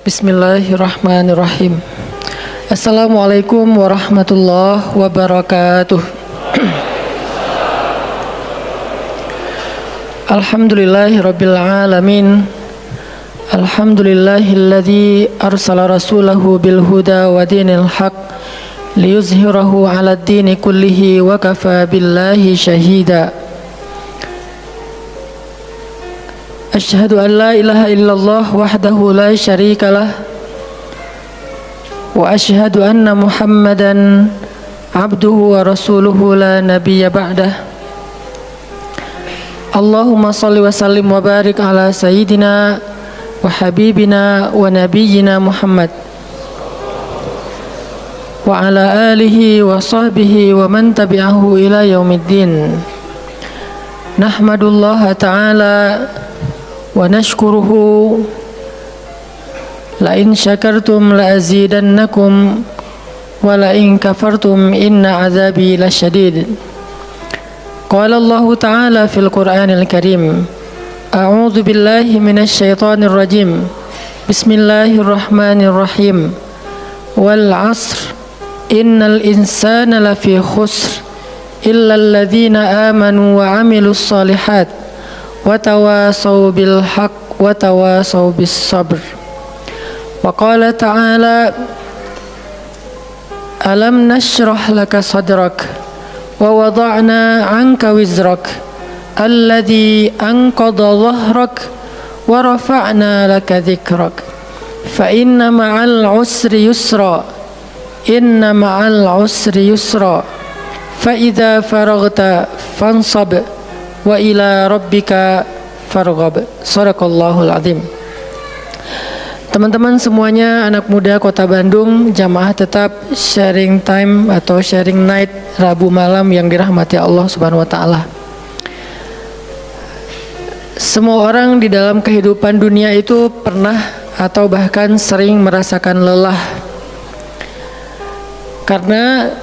Bismillahirrahmanirrahim. Assalamualaikum warahmatullahi wabarakatuh. Alhamdulillahirabbil alamin. Alhamdulillahilladzi arsala rasulahu bil huda wa dinil haq liyuzhirahu 'alad dini kullihi wa kafa billahi syahida. Asyhadu an la ilaha illallah wahdahu la syarika lah wa asyhadu anna Muhammadan abduhu wa rasuluhu la nabiyya ba'dah. Allahumma salli wa sallim wa barik ala sayyidina wa habibina wa nabiyyina Muhammad wa ala alihi wa sahbihi wa man tabi'ahu ila yaumiddin. Nahmadullaha ta'ala wa nashkuruhu la in syakartum la azidannakum wa la in kafartum inna azabi lasyadid. Qala Allah ta'ala fil Qur'anil Karim, a'udzu billahi minasy syaithanir rajim. Bismillahirrahmanirrahim. Wal 'asr innal insana lafi khusr illa alladzina amanu wa 'amilus shalihat wa tawasaw bil haqq wa tawasaw bis sabr. Wa qala ta'ala, alam nashrah laka sadrak wa wada'na 'anka wizrak alladhi anqadha dhahrak wa rafa'na laka dhikrak fa inna ma'al 'usri yusra inna ma'al 'usri yusra fa idza faraghta fansab wa ila rabbika farghab. Shadaqallahul azim. Teman-teman semuanya, anak muda Kota Bandung, jamaah tetap sharing time atau sharing night Rabu malam yang dirahmati Allah Subhanahu wa taala. Semua orang di dalam kehidupan dunia itu pernah atau bahkan sering merasakan lelah. Karena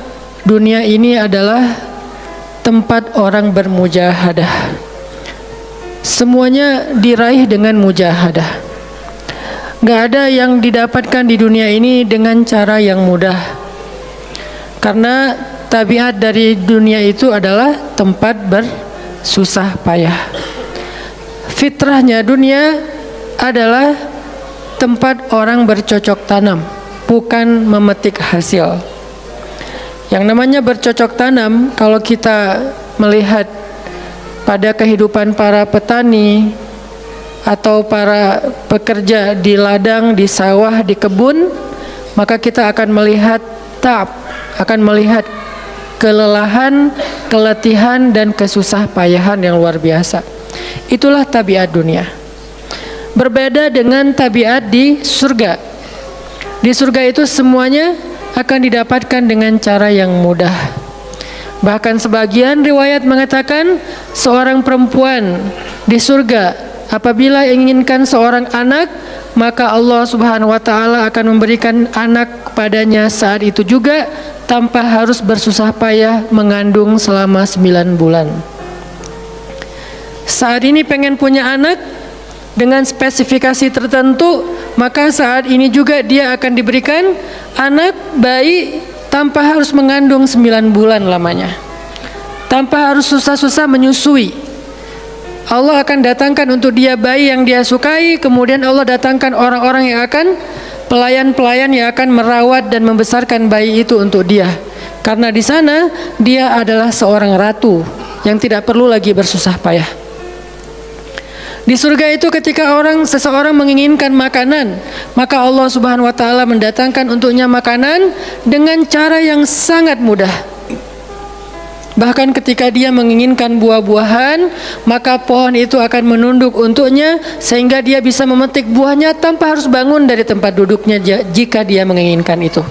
dunia ini adalah tempat orang bermujahadah. Semuanya diraih dengan mujahadah. Gak ada yang didapatkan di dunia ini dengan cara yang mudah. Karena tabiat dari dunia itu adalah tempat bersusah payah. Fitrahnya dunia adalah tempat orang bercocok tanam, bukan memetik hasil. Yang namanya bercocok tanam, kalau kita melihat pada kehidupan para petani atau para pekerja di ladang, di sawah, di kebun, maka kita akan melihat akan melihat kelelahan, keletihan, dan kesusah payahan yang luar biasa. Itulah tabiat dunia. Berbeda dengan tabiat di surga. Di surga itu semuanya akan didapatkan dengan cara yang mudah. Bahkan sebagian riwayat mengatakan seorang perempuan di surga apabila inginkan seorang anak, maka Allah Subhanahu wa taala akan memberikan anak kepadanya saat itu juga tanpa harus bersusah payah mengandung selama 9 bulan. Saat ini pengen punya anak dengan spesifikasi tertentu, maka saat ini juga dia akan diberikan anak bayi tanpa harus mengandung 9 bulan lamanya, tanpa harus susah-susah menyusui. Allah akan datangkan untuk dia bayi yang dia sukai, kemudian Allah datangkan orang-orang yang akan pelayan-pelayan yang akan merawat dan membesarkan bayi itu untuk dia. Karena di sana dia adalah seorang ratu yang tidak perlu lagi bersusah payah. Di surga itu ketika seseorang menginginkan makanan, maka Allah Subhanahu wa taala mendatangkan untuknya makanan dengan cara yang sangat mudah. Bahkan ketika dia menginginkan buah-buahan, maka pohon itu akan menunduk untuknya sehingga dia bisa memetik buahnya tanpa harus bangun dari tempat duduknya jika dia menginginkan itu.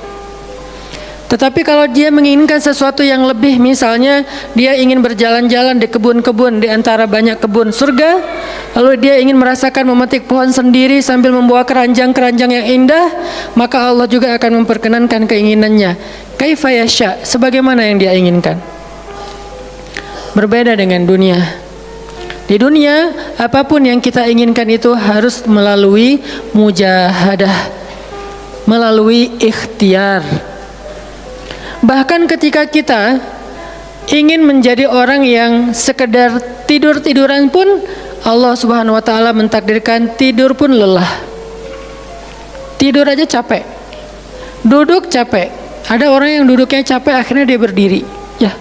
Tetapi kalau dia menginginkan sesuatu yang lebih, misalnya dia ingin berjalan-jalan di kebun-kebun di antara banyak kebun surga, lalu dia ingin merasakan memetik pohon sendiri sambil membawa keranjang-keranjang yang indah, maka Allah juga akan memperkenankan keinginannya kaifa yasha, sebagaimana yang dia inginkan. Berbeda dengan dunia. Di dunia, apapun yang kita inginkan itu harus melalui mujahadah, melalui ikhtiar. Bahkan ketika kita ingin menjadi orang yang sekedar tidur-tiduran pun, Allah Subhanahu wa taala mentakdirkan tidur pun lelah. Tidur aja capek. Duduk capek. Ada orang yang duduknya capek akhirnya dia berdiri. Ya.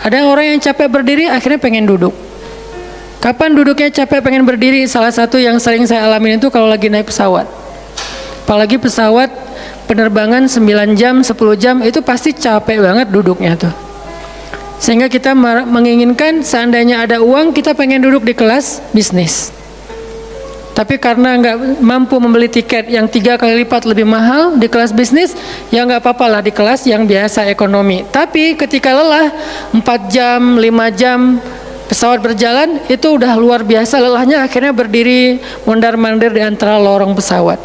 Ada orang yang capek berdiri akhirnya pengen duduk. Kapan duduknya capek pengen berdiri? Salah satu yang sering saya alamin itu kalau lagi naik pesawat. Apalagi pesawat penerbangan 9 jam, 10 jam itu pasti capek banget duduknya tuh. Sehingga kita menginginkan seandainya ada uang kita pengen duduk di kelas bisnis. Tapi karena nggak mampu membeli tiket yang 3 kali lipat lebih mahal di kelas bisnis, ya nggak apa-apa lah di kelas yang biasa ekonomi. Tapi ketika lelah 4 jam, 5 jam pesawat berjalan itu udah luar biasa lelahnya, akhirnya berdiri mondar-mandir di antara lorong pesawat.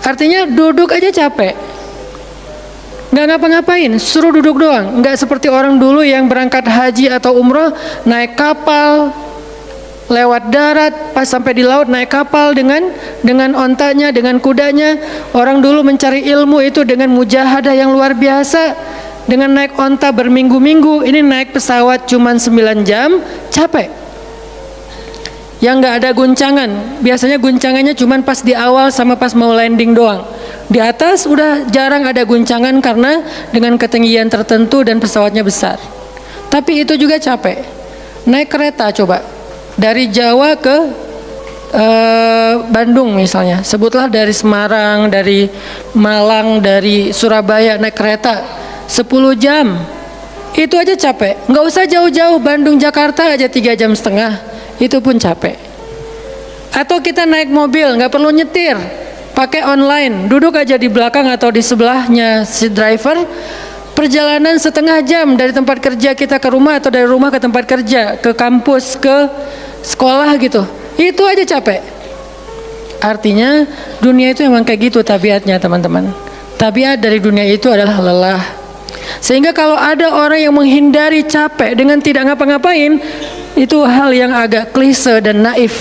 Artinya duduk aja capek. Nggak ngapa-ngapain, suruh duduk doang. Nggak seperti orang dulu yang berangkat haji atau umroh naik kapal, lewat darat, pas sampai di laut naik kapal dengan ontanya, dengan kudanya. Orang dulu mencari ilmu itu dengan mujahadah yang luar biasa, dengan naik onta berminggu-minggu. Ini naik pesawat cuman 9 jam, capek. Yang nggak ada guncangan, biasanya guncangannya cuman pas di awal sama pas mau landing doang. Di atas udah jarang ada guncangan karena dengan ketinggian tertentu dan pesawatnya besar. Tapi itu juga capek. Naik kereta coba dari Jawa ke Bandung misalnya. Sebutlah dari Semarang, dari Malang, dari Surabaya naik kereta 10 jam. Itu aja capek. Nggak usah jauh-jauh, Bandung Jakarta aja 3 jam setengah. Itu pun capek. Atau kita naik mobil nggak perlu nyetir, pakai online, duduk aja di belakang atau di sebelahnya si driver, perjalanan setengah jam dari tempat kerja kita ke rumah atau dari rumah ke tempat kerja, ke kampus, ke sekolah gitu, itu aja capek. Artinya dunia itu emang kayak gitu tabiatnya teman-teman. Tabiat dari dunia itu adalah lelah. Sehingga kalau ada orang yang menghindari capek dengan tidak ngapa-ngapain, itu hal yang agak klise dan naif.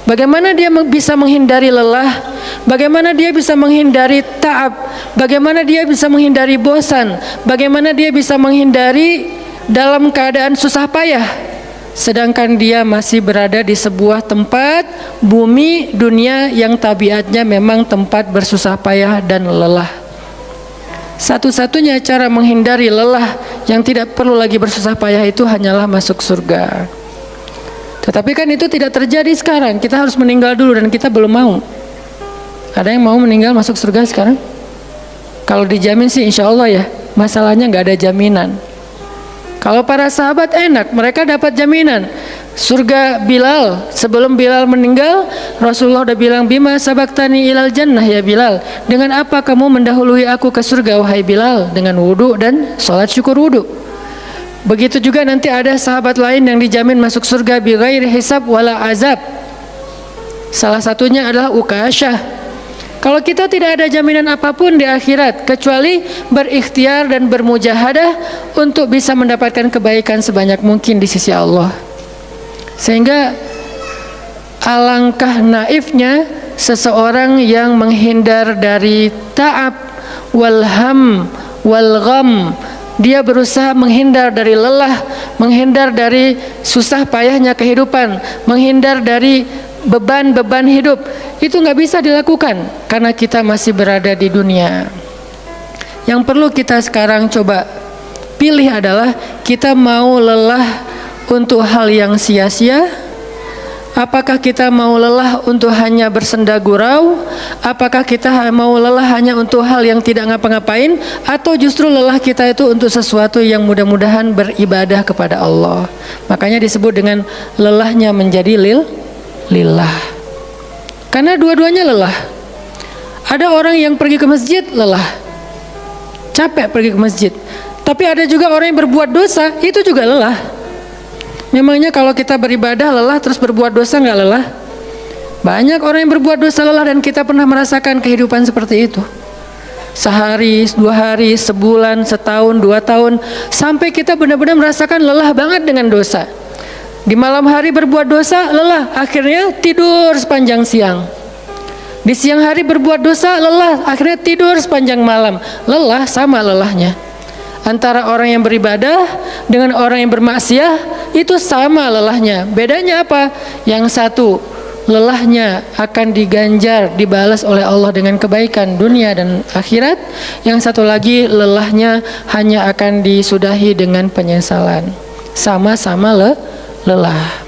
Bagaimana dia bisa menghindari lelah? Bagaimana dia bisa menghindari ta'ab? Bagaimana dia bisa menghindari bosan? Bagaimana dia bisa menghindari dalam keadaan susah payah? Sedangkan dia masih berada di sebuah tempat bumi dunia yang tabiatnya memang tempat bersusah payah dan lelah. Satu-satunya cara menghindari lelah yang tidak perlu lagi bersusah payah itu hanyalah masuk surga. Tetapi kan itu tidak terjadi sekarang. Kita harus meninggal dulu dan kita belum mau. Ada yang mau meninggal masuk surga sekarang? Kalau dijamin sih insya Allah ya. Masalahnya nggak ada jaminan. Kalau para sahabat enak, mereka dapat jaminan. Surga Bilal, sebelum Bilal meninggal, Rasulullah udah bilang, bima sabaktani ilal jannah ya Bilal. Dengan apa kamu mendahului aku ke surga wahai Bilal? Dengan wudu dan sholat syukur wudu. Begitu juga nanti ada sahabat lain yang dijamin masuk surga bighairi hisab wala azab. Salah satunya adalah Ukasyah. Kalau kita tidak ada jaminan apapun di akhirat kecuali berikhtiar dan bermujahadah untuk bisa mendapatkan kebaikan sebanyak mungkin di sisi Allah. Sehingga alangkah naifnya seseorang yang menghindar dari ta'ab wal ham wal gham. Dia berusaha menghindar dari lelah, menghindar dari susah payahnya kehidupan, menghindar dari beban-beban hidup. Itu nggak bisa dilakukan karena kita masih berada di dunia. Yang perlu kita sekarang coba pilih adalah kita mau lelah untuk hal yang sia-sia. Apakah kita mau lelah untuk hanya bersenda gurau? Apakah kita mau lelah hanya untuk hal yang tidak ngapa-ngapain? Atau justru lelah kita itu untuk sesuatu yang mudah-mudahan beribadah kepada Allah? Makanya disebut dengan lelahnya menjadi lillah. Karena dua-duanya lelah. Ada orang yang pergi ke masjid lelah, capek pergi ke masjid. Tapi ada juga orang yang berbuat dosa, itu juga lelah. Memangnya kalau kita beribadah lelah terus berbuat dosa nggak lelah? Banyak orang yang berbuat dosa lelah dan kita pernah merasakan kehidupan seperti itu. Sehari, 2 hari, sebulan, setahun, 2 tahun, sampai kita benar-benar merasakan lelah banget dengan dosa. Di malam hari berbuat dosa lelah, akhirnya tidur sepanjang siang. Di siang hari berbuat dosa, lelah, akhirnya tidur sepanjang malam. Lelah sama lelahnya. Antara orang yang beribadah dengan orang yang bermaksiat itu sama lelahnya. Bedanya apa? Yang satu, lelahnya akan diganjar, dibalas oleh Allah dengan kebaikan dunia dan akhirat. Yang satu lagi, lelahnya hanya akan disudahi dengan penyesalan. Sama-sama lelah.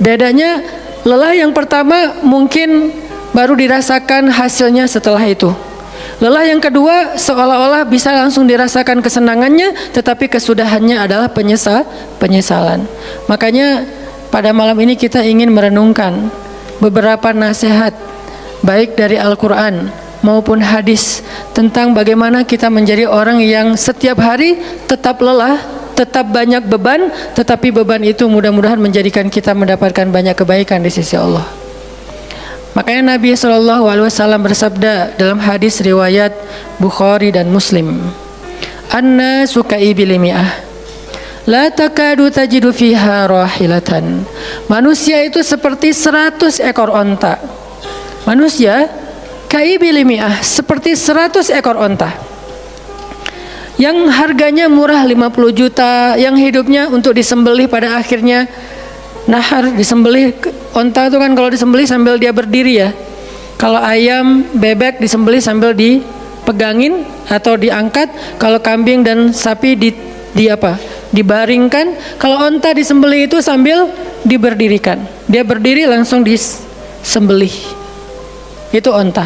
Bedanya, lelah yang pertama mungkin baru dirasakan hasilnya setelah itu. Lelah yang kedua seolah-olah bisa langsung dirasakan kesenangannya, tetapi kesudahannya adalah penyesalan. Makanya pada malam ini kita ingin merenungkan beberapa nasihat baik dari Al-Quran maupun hadis tentang bagaimana kita menjadi orang yang setiap hari tetap lelah, tetap banyak beban, tetapi beban itu mudah-mudahan menjadikan kita mendapatkan banyak kebaikan di sisi Allah. Makanya Nabi SAW bersabda dalam hadis riwayat Bukhari dan Muslim, "An-nasu ka'ibil mi'ah, la takadu tajidu fiha rahilatan." Manusia itu seperti 100 ekor onta. Manusia ka'ibil mi'ah, seperti 100 ekor onta. Yang harganya murah 50 juta, yang hidupnya untuk disembelih pada akhirnya nahar, disembelih. Onta itu kan kalau disembelih sambil dia berdiri ya. Kalau ayam, bebek disembelih sambil dipegangin atau diangkat. Kalau kambing dan sapi dibaringkan. Kalau onta disembelih itu sambil diberdirikan. Dia berdiri langsung disembelih. Itu onta.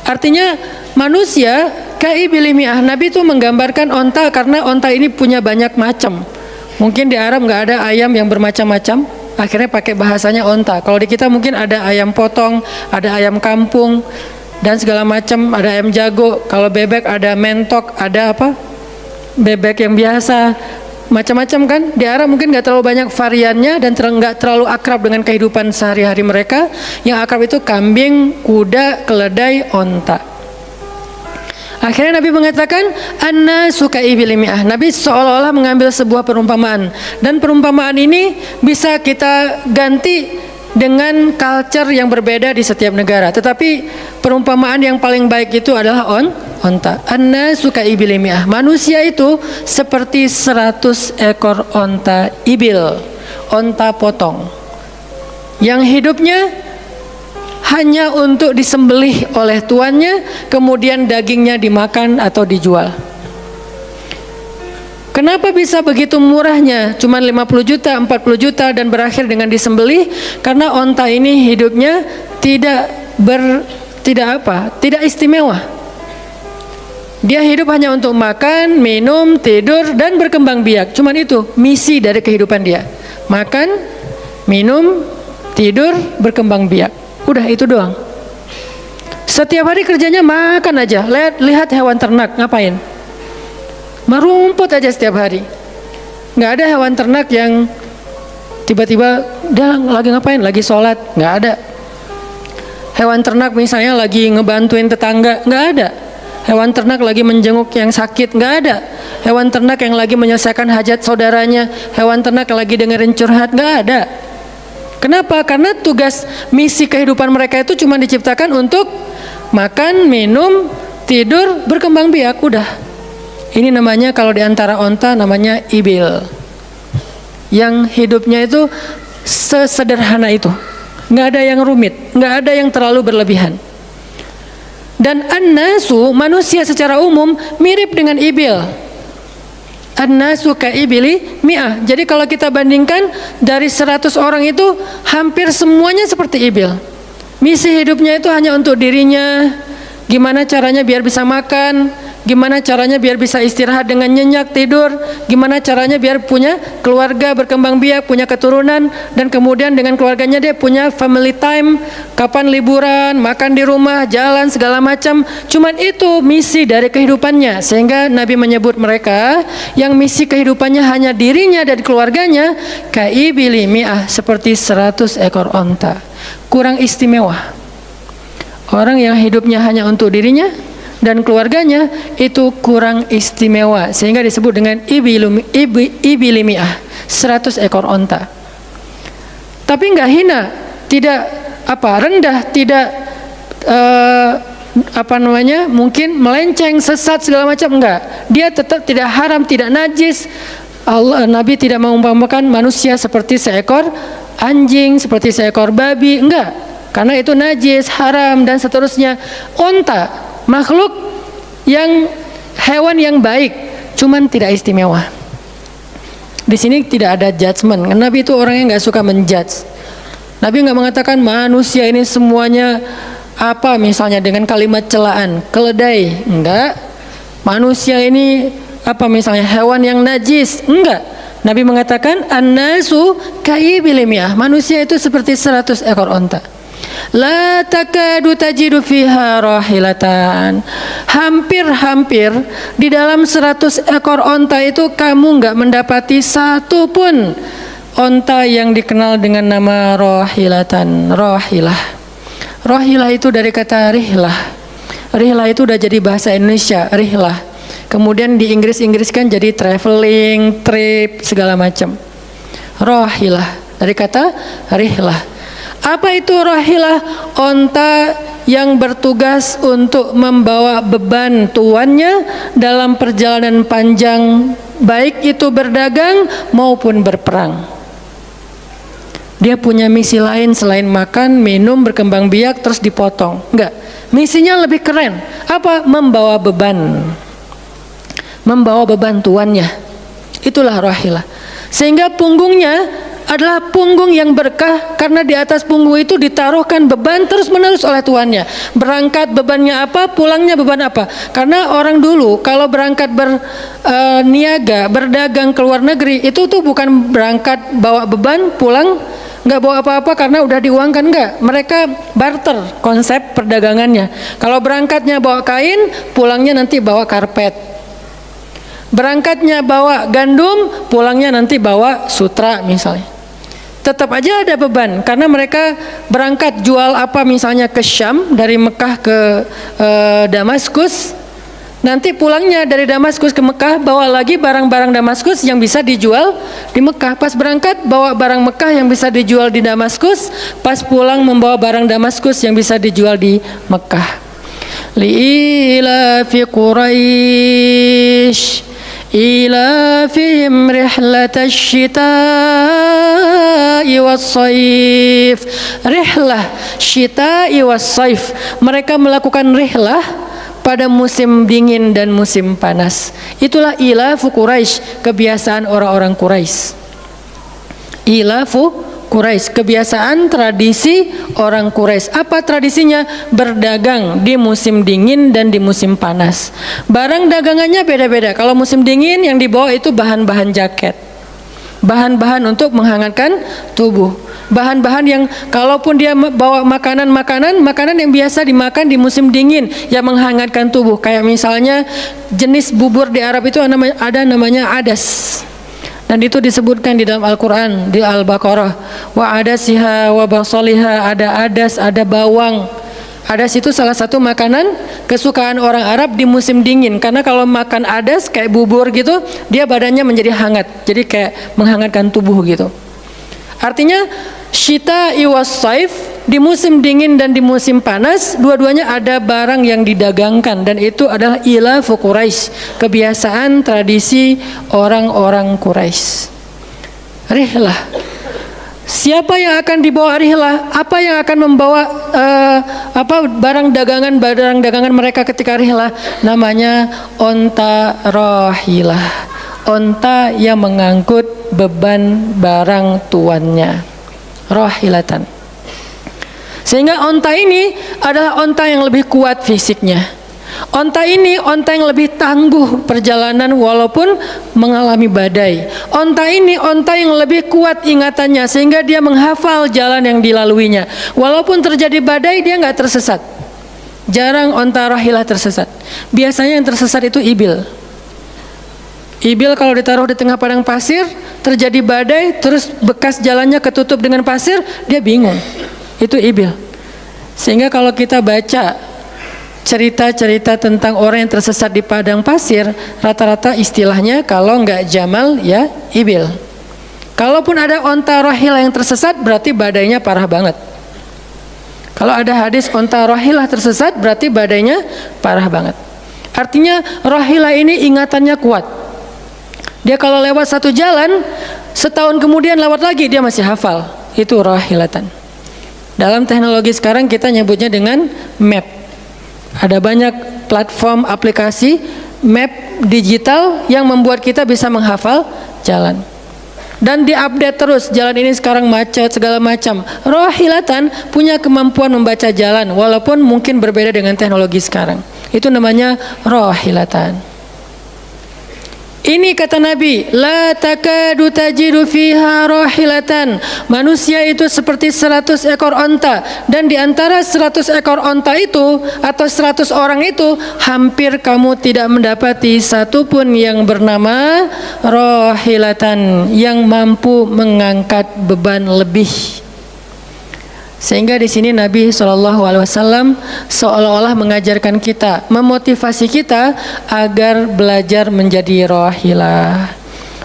Artinya manusia ka'ibil mi'ah. Nabi itu menggambarkan onta karena onta ini punya banyak macam. Mungkin di Arab nggak ada ayam yang bermacam-macam, akhirnya pakai bahasanya onta. Kalau di kita mungkin ada ayam potong, ada ayam kampung dan segala macam, ada ayam jago. Kalau bebek ada mentok, ada bebek yang biasa, macam-macam kan. Di Arab mungkin nggak terlalu banyak variannya dan nggak terlalu akrab dengan kehidupan sehari-hari mereka. Yang akrab itu kambing, kuda, keledai, onta. Akhirnya Nabi mengatakan an-nasu ka'ibil mi'ah. Nabi seolah-olah mengambil sebuah perumpamaan, dan perumpamaan ini bisa kita ganti dengan culture yang berbeda di setiap negara. Tetapi perumpamaan yang paling baik itu adalah onta. An-nasu ka'ibil mi'ah. Manusia itu seperti 100 ekor onta ibil, onta potong, yang hidupnya hanya untuk disembelih oleh tuannya, kemudian dagingnya dimakan atau dijual. Kenapa bisa begitu murahnya? Cuma 50 juta, 40 juta dan berakhir dengan disembelih? Karena onta ini hidupnya tidak istimewa. Dia hidup hanya untuk makan, minum, tidur dan berkembang biak. Cuman itu misi dari kehidupan dia. Makan, minum, tidur, berkembang biak. Udah itu doang. Setiap hari kerjanya makan aja. Lihat hewan ternak ngapain? Merumput aja setiap hari. Nggak ada hewan ternak yang tiba-tiba dia lagi ngapain? Lagi sholat. Nggak ada. Hewan ternak misalnya lagi ngebantuin tetangga. Nggak ada. Hewan ternak lagi menjenguk yang sakit. Nggak ada. Hewan ternak yang lagi menyelesaikan hajat saudaranya. Hewan ternak yang lagi dengerin curhat. Nggak ada. Kenapa? Karena tugas misi kehidupan mereka itu cuma diciptakan untuk makan, minum, tidur, berkembang biak. Udah. Ini namanya kalau diantara onta namanya ibil. Yang hidupnya itu sesederhana itu. Nggak ada yang rumit, nggak ada yang terlalu berlebihan. Dan an-nasu, manusia secara umum mirip dengan ibil. An-nasu ka'ibili mi'ah. Jadi kalau kita bandingkan dari 100 orang itu hampir semuanya seperti ibil. Misi hidupnya itu hanya untuk dirinya. Gimana caranya biar bisa makan, gimana caranya biar bisa istirahat dengan nyenyak, tidur, gimana caranya biar punya keluarga, berkembang biak, punya keturunan, dan kemudian dengan keluarganya dia punya family time, kapan liburan, makan di rumah, jalan, segala macam. Cuman itu misi dari kehidupannya. Sehingga Nabi menyebut mereka yang misi kehidupannya hanya dirinya dan keluarganya, kaibili mi'ah, seperti 100 ekor onta. Kurang istimewa. Orang yang hidupnya hanya untuk dirinya dan keluarganya itu kurang istimewa, sehingga disebut dengan ibilimi'ah, 100 ekor onta. Tapi enggak hina, tidak rendah, tidak mungkin melenceng, sesat segala macam, enggak. Dia tetap tidak haram, tidak najis. Nabi tidak mengumpamakan manusia seperti seekor anjing, seperti seekor babi, enggak. Karena itu najis, haram dan seterusnya. Onta, makhluk yang hewan yang baik, cuman tidak istimewa. Di sini tidak ada judgement. Nabi itu orangnya nggak suka menjudge. Nabi nggak mengatakan manusia ini semuanya misalnya dengan kalimat celaan, keledai, enggak. Manusia ini misalnya hewan yang najis, enggak. Nabi mengatakan an-nasu kaibilimiyah, manusia itu seperti 100 ekor onta. La takadu tajidu fiha rahilatan. Hampir-hampir di dalam 100 ekor onta itu kamu enggak mendapati satu pun onta yang dikenal dengan nama rahilatan. Rahilah itu dari kata rihlah. Rihlah itu udah jadi bahasa Indonesia, rihlah. Kemudian di Inggris-Inggriskan jadi traveling, trip, segala macam. Rahilah dari kata rihlah. Apa itu rahilah? Onta yang bertugas untuk membawa beban tuannya dalam perjalanan panjang, baik itu berdagang maupun berperang. Dia punya misi lain selain makan, minum, berkembang biak terus dipotong. Enggak. Misinya lebih keren. Apa? Membawa beban. Membawa beban tuannya. Itulah rahilah. Sehingga punggungnya adalah punggung yang berkah, karena di atas punggung itu ditaruhkan beban terus menerus oleh tuannya. Berangkat bebannya apa, pulangnya beban apa. Karena orang dulu kalau berangkat berniaga, berdagang ke luar negeri, itu tuh bukan berangkat bawa beban, pulang nggak bawa apa-apa karena udah diuangkan, enggak. Mereka barter konsep perdagangannya. Kalau berangkatnya bawa kain, pulangnya nanti bawa karpet. Berangkatnya bawa gandum, pulangnya nanti bawa sutra misalnya. Tetap aja ada beban karena mereka berangkat jual misalnya ke Syam, dari Mekah ke Damaskus. Nanti pulangnya dari Damaskus ke Mekah bawa lagi barang-barang Damaskus yang bisa dijual di Mekah. Pas berangkat bawa barang Mekah yang bisa dijual di Damaskus, pas pulang membawa barang Damaskus yang bisa dijual di Mekah. Li'ilafi Quraisy ilafihim rihlatash syita'i was-saif. Rihlah syita'i was-saif. Mereka melakukan rihlah pada musim dingin dan musim panas. Itulah ilafu Quraisy, kebiasaan orang-orang Quraisy. Ilafu Quraisy, kebiasaan tradisi orang Quraisy. Apa tradisinya? Berdagang di musim dingin dan di musim panas. Barang dagangannya beda-beda. Kalau musim dingin yang dibawa itu bahan-bahan jaket, bahan-bahan untuk menghangatkan tubuh. Bahan-bahan yang kalaupun dia bawa makanan yang biasa dimakan di musim dingin yang menghangatkan tubuh, kayak misalnya jenis bubur di Arab itu ada namanya adas, dan itu disebutkan di dalam Al-Quran di Al-Baqarah. Wa adasiha wa basaliha, ada adas, ada bawang. Adas itu salah satu makanan kesukaan orang Arab di musim dingin, karena kalau makan adas kayak bubur gitu, dia badannya menjadi hangat, jadi kayak menghangatkan tubuh gitu. Artinya syita'i was-saif, di musim dingin dan di musim panas, dua-duanya ada barang yang didagangkan, dan itu adalah ilafu Quraisy, kebiasaan tradisi orang-orang Quraisy. Rihlah. Siapa yang akan dibawa rihlah? Apa yang akan membawa barang dagangan mereka ketika rihlah? Namanya onta rahilah. Onta yang mengangkut beban barang tuannya. Rahilatan. Sehingga onta ini adalah onta yang lebih kuat fisiknya. Onta ini onta yang lebih tangguh perjalanan walaupun mengalami badai. Onta ini onta yang lebih kuat ingatannya sehingga dia menghafal jalan yang dilaluinya. Walaupun terjadi badai dia nggak tersesat. Jarang onta rahilah tersesat. Biasanya yang tersesat itu ibil. Ibil kalau ditaruh di tengah padang pasir, terjadi badai, terus bekas jalannya ketutup dengan pasir, dia bingung. Itu ibil. Sehingga kalau kita baca cerita-cerita tentang orang yang tersesat di padang pasir, rata-rata istilahnya kalau nggak jamal ya ibil. Kalaupun ada onta rahil yang tersesat, berarti badainya parah banget. Kalau ada hadis onta rohilah tersesat, berarti badainya parah banget. Artinya rohilah ini ingatannya kuat. Dia kalau lewat satu jalan, setahun kemudian lewat lagi dia masih hafal. Itu rohilatan. Dalam teknologi sekarang kita nyebutnya dengan map. Ada banyak platform aplikasi map digital yang membuat kita bisa menghafal jalan. Dan diupdate terus, jalan ini sekarang macet segala macam. Rohilatan punya kemampuan membaca jalan walaupun mungkin berbeda dengan teknologi sekarang. Itu namanya rohilatan. Ini kata Nabi, la takadu tajidu fiha rohilatan. Manusia itu seperti 100 ekor onta, dan di antara 100 ekor onta itu atau 100 orang itu hampir kamu tidak mendapati satu pun yang bernama rohilatan, yang mampu mengangkat beban lebih. Sehingga di sini Nabi SAW seolah-olah mengajarkan kita, memotivasi kita agar belajar menjadi rohilah.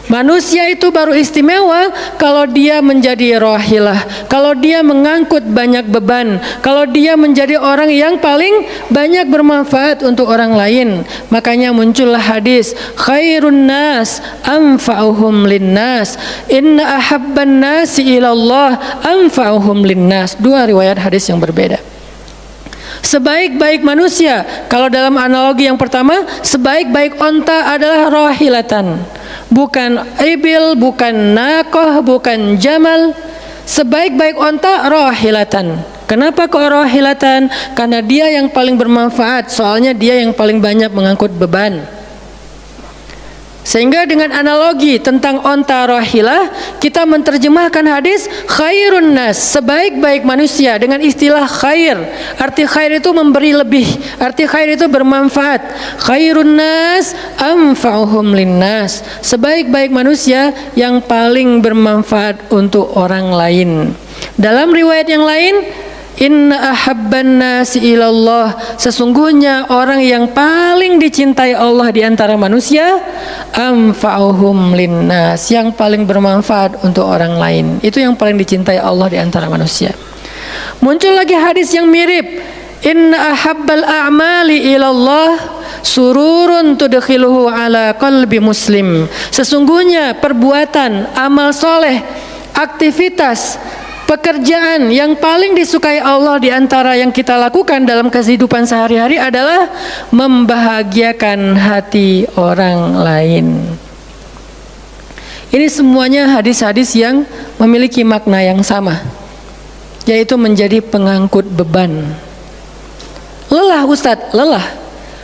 Manusia itu baru istimewa kalau dia menjadi rohilah, kalau dia mengangkut banyak beban, kalau dia menjadi orang yang paling banyak bermanfaat untuk orang lain. Makanya muncullah hadis, khairun nas anfa'uhum linnas, inna ahabban nasi ilallah anfa'uhum linnas. Dua riwayat hadis yang berbeda. Sebaik-baik manusia, kalau dalam analogi yang pertama, sebaik-baik onta adalah rohilatan, bukan ibil, bukan nakoh, bukan jamal. Sebaik-baik onta rohilatan. Kenapa kok rohilatan? Karena dia yang paling bermanfaat, soalnya dia yang paling banyak mengangkut beban. Sehingga dengan analogi tentang onta rohilah, kita menerjemahkan hadis khairun nas, sebaik-baik manusia, dengan istilah khair. Arti khair itu memberi lebih, arti khair itu bermanfaat. Khairun nas anfa'uhum linnas, sebaik-baik manusia yang paling bermanfaat untuk orang lain. Dalam riwayat yang lain, inna ahabban nasi ilallah, sesungguhnya orang yang paling dicintai Allah di antara manusia, anfa'uhum linnas, yang paling bermanfaat untuk orang lain. Itu yang paling dicintai Allah di antara manusia. Muncul lagi hadis yang mirip, inna ahabbal a'mali ilallah sururun tudkhiluhu ala qalbi muslim, sesungguhnya perbuatan, amal soleh, aktivitas, pekerjaan yang paling disukai Allah di antara yang kita lakukan dalam kehidupan sehari-hari adalah membahagiakan hati orang lain. Ini semuanya hadis-hadis yang memiliki makna yang sama, yaitu menjadi pengangkut beban. Lelah Ustadz, lelah.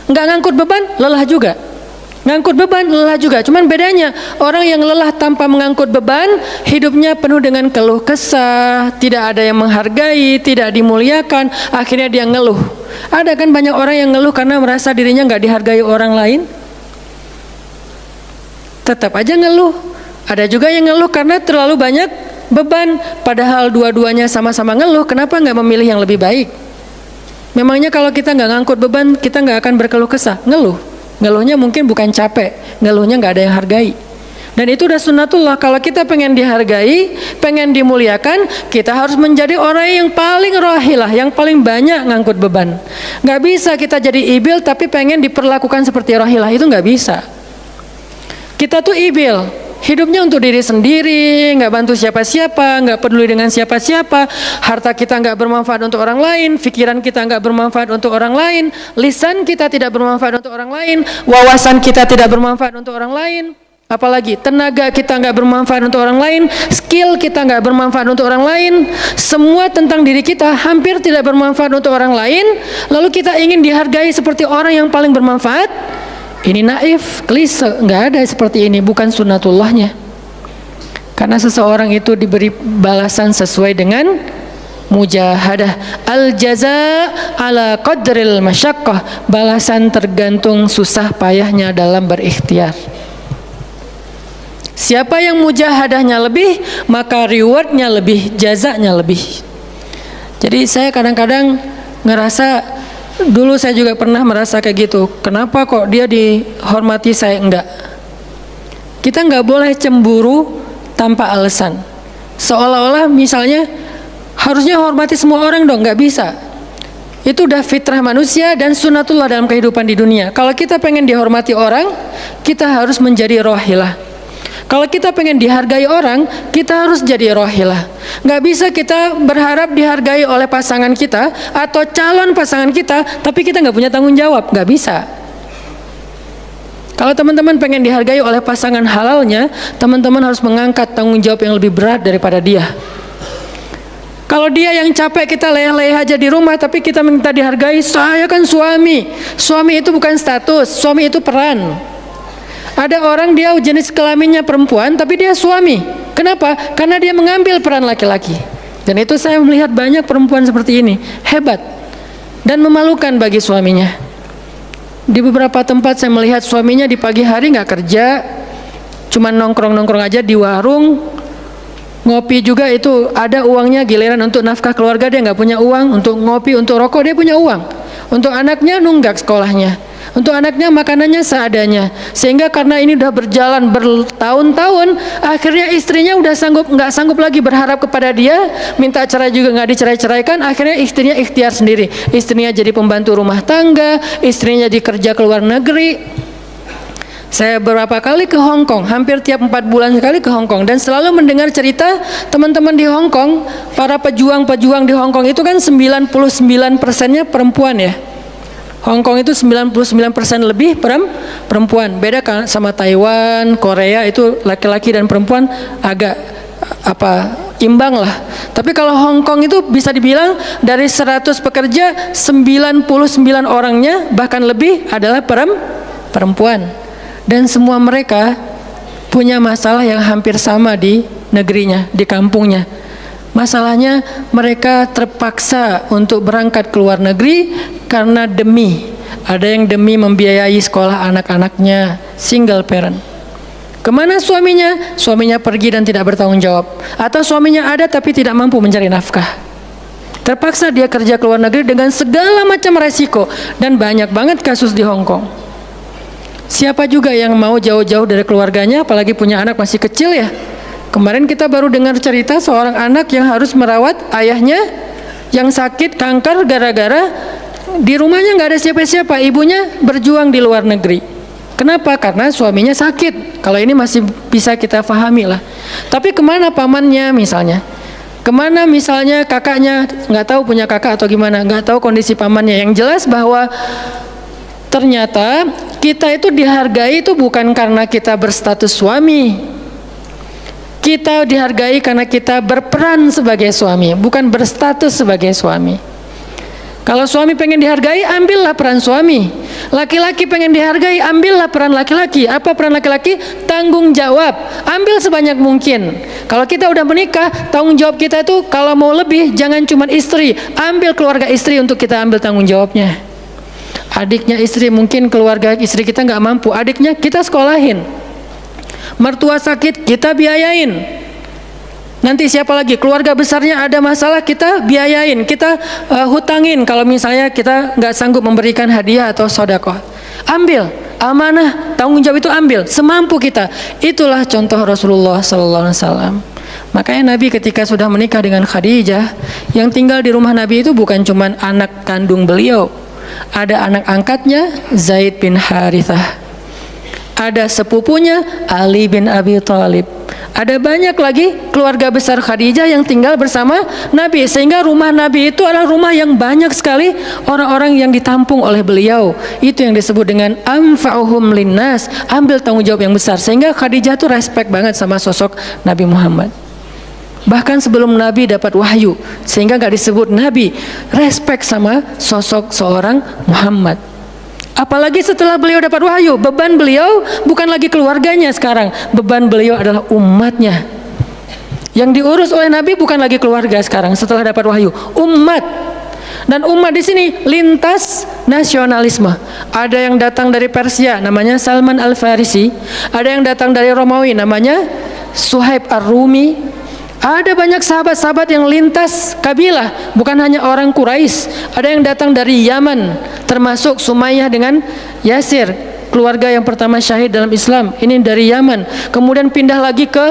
Nggak ngangkut beban, lelah juga. Ngangkut beban, lelah juga. Cuman bedanya, orang yang lelah tanpa mengangkut beban, hidupnya penuh dengan keluh kesah, tidak ada yang menghargai, tidak dimuliakan, akhirnya dia ngeluh. Ada kan banyak orang yang ngeluh karena merasa dirinya nggak dihargai orang lain. Tetap aja ngeluh. Ada juga yang ngeluh karena terlalu banyak beban, padahal dua-duanya sama-sama ngeluh. Kenapa nggak memilih yang lebih baik? Memangnya kalau kita nggak ngangkut beban, kita nggak akan berkeluh kesah? Ngeluh. Ngeluhnya mungkin bukan capek, ngeluhnya nggak ada yang hargai. Dan itu udah sunnatullah. Kalau kita pengen dihargai, pengen dimuliakan, kita harus menjadi orang yang paling rohilah, yang paling banyak ngangkut beban. Nggak bisa kita jadi ibil tapi pengen diperlakukan seperti rohilah, itu nggak bisa. Kita tuh ibil, hidupnya untuk diri sendiri, nggak bantu siapa-siapa, nggak peduli dengan siapa-siapa. Harta kita nggak bermanfaat untuk orang lain, pikiran kita nggak bermanfaat untuk orang lain, lisan kita tidak bermanfaat untuk orang lain, wawasan kita tidak bermanfaat untuk orang lain. Apalagi tenaga kita nggak bermanfaat untuk orang lain, skill kita nggak bermanfaat untuk orang lain, semua tentang diri kita hampir tidak bermanfaat untuk orang lain. Lalu kita ingin dihargai seperti orang yang paling bermanfaat. Ini naif, klise, nggak ada seperti ini, bukan sunnatullahnya. Karena seseorang itu diberi balasan sesuai dengan mujahadah. Al-jaza ala qadril masyaqqah, balasan tergantung susah payahnya dalam berikhtiar. Siapa yang mujahadahnya lebih, maka rewardnya lebih, jazanya lebih. Jadi saya kadang-kadang ngerasa, dulu saya juga pernah merasa kayak gitu. Kenapa kok dia dihormati, saya enggak? Kita enggak boleh cemburu tanpa alasan. Seolah-olah misalnya harusnya hormati semua orang dong, enggak bisa. Itu udah fitrah manusia dan sunnatullah dalam kehidupan di dunia. Kalau kita pengen dihormati orang, kita harus menjadi rohilah. Kalau kita pengen dihargai orang, kita harus jadi rohilah. Nggak bisa kita berharap dihargai oleh pasangan kita atau calon pasangan kita, tapi kita nggak punya tanggung jawab. Nggak bisa. Kalau teman-teman pengen dihargai oleh pasangan halalnya, teman-teman harus mengangkat tanggung jawab yang lebih berat daripada dia. Kalau dia yang capek, kita leyeh-leyeh aja di rumah, tapi kita minta dihargai. Saya kan suami. Suami itu bukan status, suami itu peran. Ada orang dia jenis kelaminnya perempuan, tapi dia suami. Kenapa? Karena dia mengambil peran laki-laki. Dan itu saya melihat banyak perempuan seperti ini, hebat dan memalukan bagi suaminya. Di beberapa tempat saya melihat suaminya di pagi hari nggak kerja, cuma nongkrong-nongkrong aja di warung. Ngopi juga itu ada uangnya, giliran untuk nafkah keluarga dia nggak punya uang, untuk ngopi, untuk rokok dia punya uang, untuk anaknya nunggak sekolahnya, untuk anaknya makanannya seadanya. Sehingga karena ini udah berjalan bertahun-tahun, akhirnya istrinya udah nggak sanggup lagi berharap kepada dia, minta cerai juga nggak dicerai-ceraikan, akhirnya istrinya ikhtiar sendiri. Istrinya jadi pembantu rumah tangga, istrinya jadi kerja ke luar negeri. Saya beberapa kali ke Hong Kong, hampir tiap 4 bulan sekali ke Hong Kong, dan selalu mendengar cerita teman-teman di Hong Kong. Para pejuang-pejuang di Hong Kong itu kan 99%-nya perempuan ya. Hong Kong itu 99% lebih perempuan. Beda kan sama Taiwan, Korea itu laki-laki dan perempuan agak imbang lah. Tapi kalau Hong Kong itu bisa dibilang dari 100 pekerja 99 orangnya bahkan lebih adalah perempuan. Dan semua mereka punya masalah yang hampir sama di negerinya, di kampungnya. Masalahnya mereka terpaksa untuk berangkat ke luar negeri karena ada yang demi membiayai sekolah anak-anaknya, single parent. Kemana suaminya? Suaminya pergi dan tidak bertanggung jawab. Atau suaminya ada tapi tidak mampu mencari nafkah. Terpaksa dia kerja ke luar negeri dengan segala macam resiko. Dan banyak banget kasus di Hong Kong. Siapa juga yang mau jauh-jauh dari keluarganya, apalagi punya anak masih kecil ya. Kemarin kita baru dengar cerita seorang anak yang harus merawat ayahnya yang sakit kanker gara-gara di rumahnya nggak ada siapa-siapa, ibunya berjuang di luar negeri. Kenapa? Karena suaminya sakit. Kalau ini masih bisa kita pahami lah. Tapi kemana pamannya misalnya? Kemana misalnya kakaknya, nggak tahu punya kakak atau gimana, nggak tahu kondisi pamannya. Yang jelas bahwa ternyata kita itu dihargai itu bukan karena kita berstatus suami. Kita dihargai karena kita berperan sebagai suami, bukan berstatus sebagai suami. Kalau suami pengen dihargai, ambillah peran suami. Laki-laki pengen dihargai, ambillah peran laki-laki. Apa peran laki-laki? Tanggung jawab. Ambil sebanyak mungkin. Kalau kita udah menikah, tanggung jawab kita itu kalau mau lebih, jangan cuma istri. Ambil keluarga istri untuk kita ambil tanggung jawabnya. Adiknya istri, mungkin keluarga istri kita nggak mampu, adiknya kita sekolahin. Mertua sakit, kita biayain. Nanti siapa lagi? Keluarga besarnya ada masalah, kita biayain, kita hutangin. Kalau misalnya kita nggak sanggup memberikan hadiah atau sedekah, ambil amanah, tanggung jawab itu ambil semampu kita. Itulah contoh Rasulullah SAW. Makanya Nabi ketika sudah menikah dengan Khadijah, yang tinggal di rumah Nabi itu bukan cuma anak kandung beliau. Ada anak angkatnya Zaid bin Harithah, ada sepupunya Ali bin Abi Thalib, ada banyak lagi keluarga besar Khadijah yang tinggal bersama Nabi. Sehingga rumah Nabi itu adalah rumah yang banyak sekali orang-orang yang ditampung oleh beliau. Itu yang disebut dengan anfa'uhum linnas, ambil tanggung jawab yang besar. Sehingga Khadijah tuh respect banget sama sosok Nabi Muhammad. Bahkan sebelum Nabi dapat wahyu, sehingga gak disebut Nabi, respect sama sosok seorang Muhammad. Apalagi setelah beliau dapat wahyu, beban beliau bukan lagi keluarganya sekarang, beban beliau adalah umatnya. Yang diurus oleh Nabi bukan lagi keluarga sekarang setelah dapat wahyu, umat. Dan umat di sini lintas nasionalisme. Ada yang datang dari Persia, namanya Salman Al-Farisi. Ada yang datang dari Romawi, namanya Suhaib Ar-Rumi. Ada banyak sahabat-sahabat yang lintas kabilah, bukan hanya orang Quraisy. Ada yang datang dari Yaman, termasuk Sumayyah dengan Yasir, keluarga yang pertama syahid dalam Islam. Ini dari Yaman. Kemudian pindah lagi ke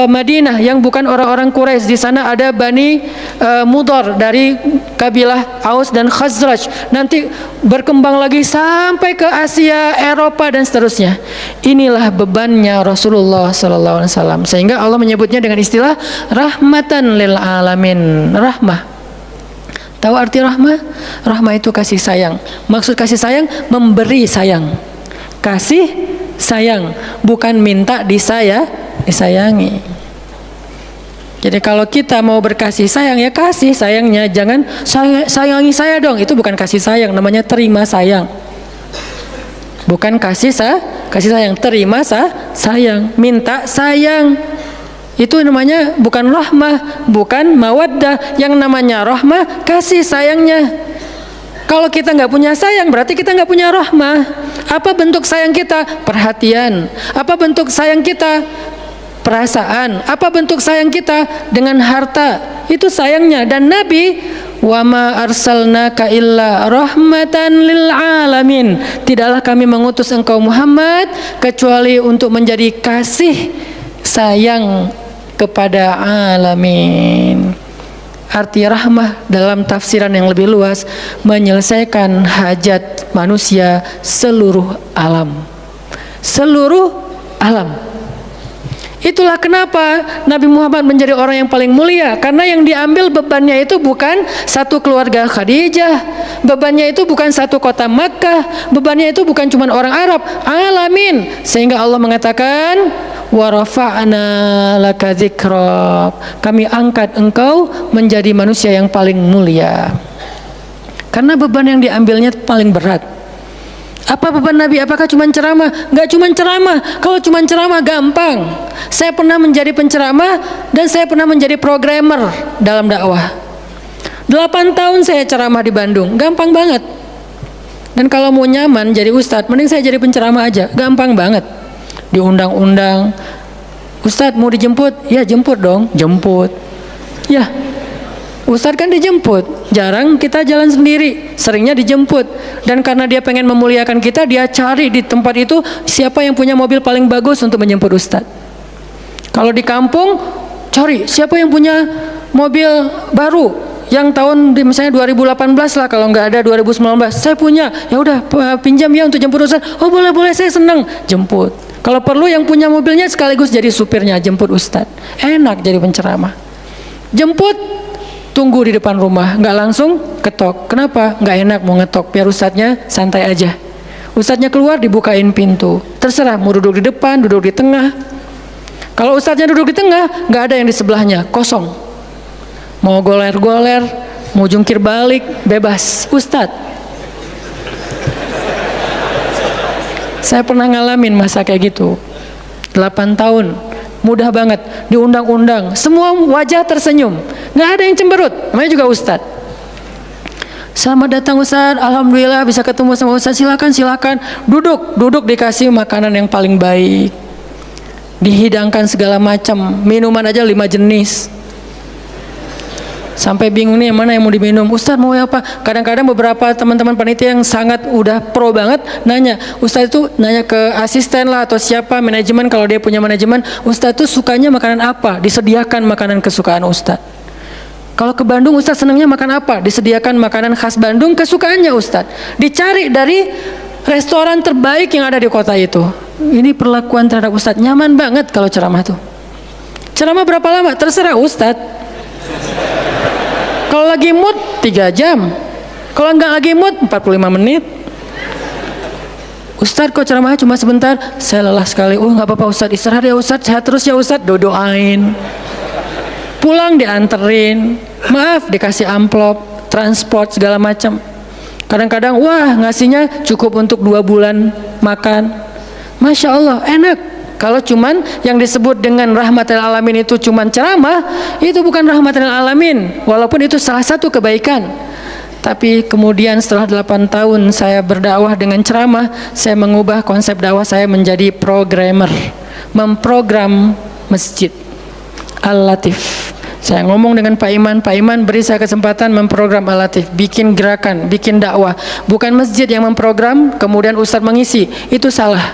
Madinah yang bukan orang-orang Quraisy. Di sana ada Bani Mudhar dari kabilah Aus dan Khazraj. Nanti berkembang lagi sampai ke Asia, Eropa dan seterusnya. Inilah bebannya Rasulullah sallallahu alaihi wasallam. Sehingga Allah menyebutnya dengan istilah rahmatan lil alamin. Rahmah. Tahu arti rahmah? Rahmah itu kasih sayang. Maksud kasih sayang memberi sayang. Kasih sayang, bukan minta disayangi. Jadi kalau kita mau berkasih sayang, ya kasih sayangnya, jangan sayangi saya dong. Itu bukan kasih sayang, namanya terima sayang. Bukan kasih sayang, terima sayang, minta sayang. Itu namanya bukan rahmah, bukan mawaddah. Yang namanya rahmah kasih sayangnya. Kalau kita nggak punya sayang, berarti kita nggak punya rahmah. Apa bentuk sayang kita? Perhatian. Apa bentuk sayang kita? Perasaan. Apa bentuk sayang kita? Dengan harta. Itu sayangnya. Dan Nabi, wa ma arsalnaka illa rahmatan lil alamin. Tidaklah kami mengutus engkau Muhammad kecuali untuk menjadi kasih sayang kepada alamin. Arti rahmah dalam tafsiran yang lebih luas menyelesaikan hajat manusia seluruh alam. Seluruh alam. Itulah kenapa Nabi Muhammad menjadi orang yang paling mulia, karena yang diambil bebannya itu bukan satu keluarga Khadijah, bebannya itu bukan satu kota Makkah, bebannya itu bukan cuma orang Arab, alamin. Sehingga Allah mengatakan wa rafa'na laka dzikrak, kami angkat engkau menjadi manusia yang paling mulia. Karena beban yang diambilnya paling berat. Apa beban Nabi? Apakah cuma ceramah? Enggak cuma ceramah. Kalau cuma ceramah gampang. Saya pernah menjadi penceramah dan saya pernah menjadi programmer dalam dakwah. 8 tahun saya ceramah di Bandung, gampang banget. Dan kalau mau nyaman jadi ustadz, mending saya jadi penceramah aja, gampang banget. Diundang-undang, ustadz mau dijemput? Ya jemput dong, jemput. Ya, ustadz kan dijemput, jarang kita jalan sendiri, seringnya dijemput. Dan karena dia pengen memuliakan kita, dia cari di tempat itu siapa yang punya mobil paling bagus untuk menjemput ustadz. Kalau di kampung, cari siapa yang punya mobil baru yang tahun misalnya 2018 lah, kalau nggak ada 2019. Saya punya, ya udah pinjam ya untuk jemput ustadz. Oh boleh, saya senang, jemput. Kalau perlu yang punya mobilnya sekaligus jadi supirnya, jemput ustadz. Enak jadi penceramah. Jemput, tunggu di depan rumah, nggak langsung ketok. Kenapa? Nggak enak mau ngetok, biar ustadznya santai aja. Ustadznya keluar, dibukain pintu. Terserah mau duduk di depan, duduk di tengah. Kalau ustadznya duduk di tengah, nggak ada yang di sebelahnya, kosong. Mau goler-goler, mau jungkir balik, bebas. Ustadz, saya pernah ngalamin masa kayak gitu. 8 tahun, mudah banget, diundang-undang, semua wajah tersenyum, nggak ada yang cemberut, namanya juga ustadz. Selamat datang ustadz, alhamdulillah bisa ketemu sama ustadz, silakan, duduk dikasih makanan yang paling baik, dihidangkan segala macam, minuman aja 5 jenis. Sampai bingung nih mana yang mau diminum, ustadz mau apa? Kadang-kadang beberapa teman-teman panitia yang sangat udah pro banget nanya, ustadz itu nanya ke asisten lah atau siapa manajemen, kalau dia punya manajemen, ustadz itu sukanya makanan apa? Disediakan makanan kesukaan ustadz. Kalau ke Bandung ustadz senangnya makan apa? Disediakan makanan khas Bandung kesukaannya ustadz. Dicari dari restoran terbaik yang ada di kota itu. Ini perlakuan terhadap ustadz, nyaman banget kalau ceramah tuh. Ceramah berapa lama? Terserah ustadz. Kalau lagi mood 3 jam, kalau nggak lagi mood 45 menit. Ustadz kok ceramahnya cuma sebentar? Saya lelah sekali. Oh nggak apa-apa ustadz, istirahat ya ustadz, sehat terus ya ustadz. Doain. Pulang dianterin, maaf dikasih amplop, transport segala macam. Kadang-kadang wah ngasihnya cukup untuk 2 bulan makan. Masya Allah enak. Kalau cuman yang disebut dengan rahmatil alamin itu cuman ceramah, itu bukan rahmatil alamin, walaupun itu salah satu kebaikan. Tapi kemudian setelah 8 tahun saya berdakwah dengan ceramah, saya mengubah konsep dakwah saya menjadi programmer, memprogram masjid. Al-Latif. Saya ngomong dengan Pak Iman beri saya kesempatan memprogram Al-Latif, bikin gerakan, bikin dakwah. Bukan masjid yang memprogram, kemudian ustadz mengisi, itu salah.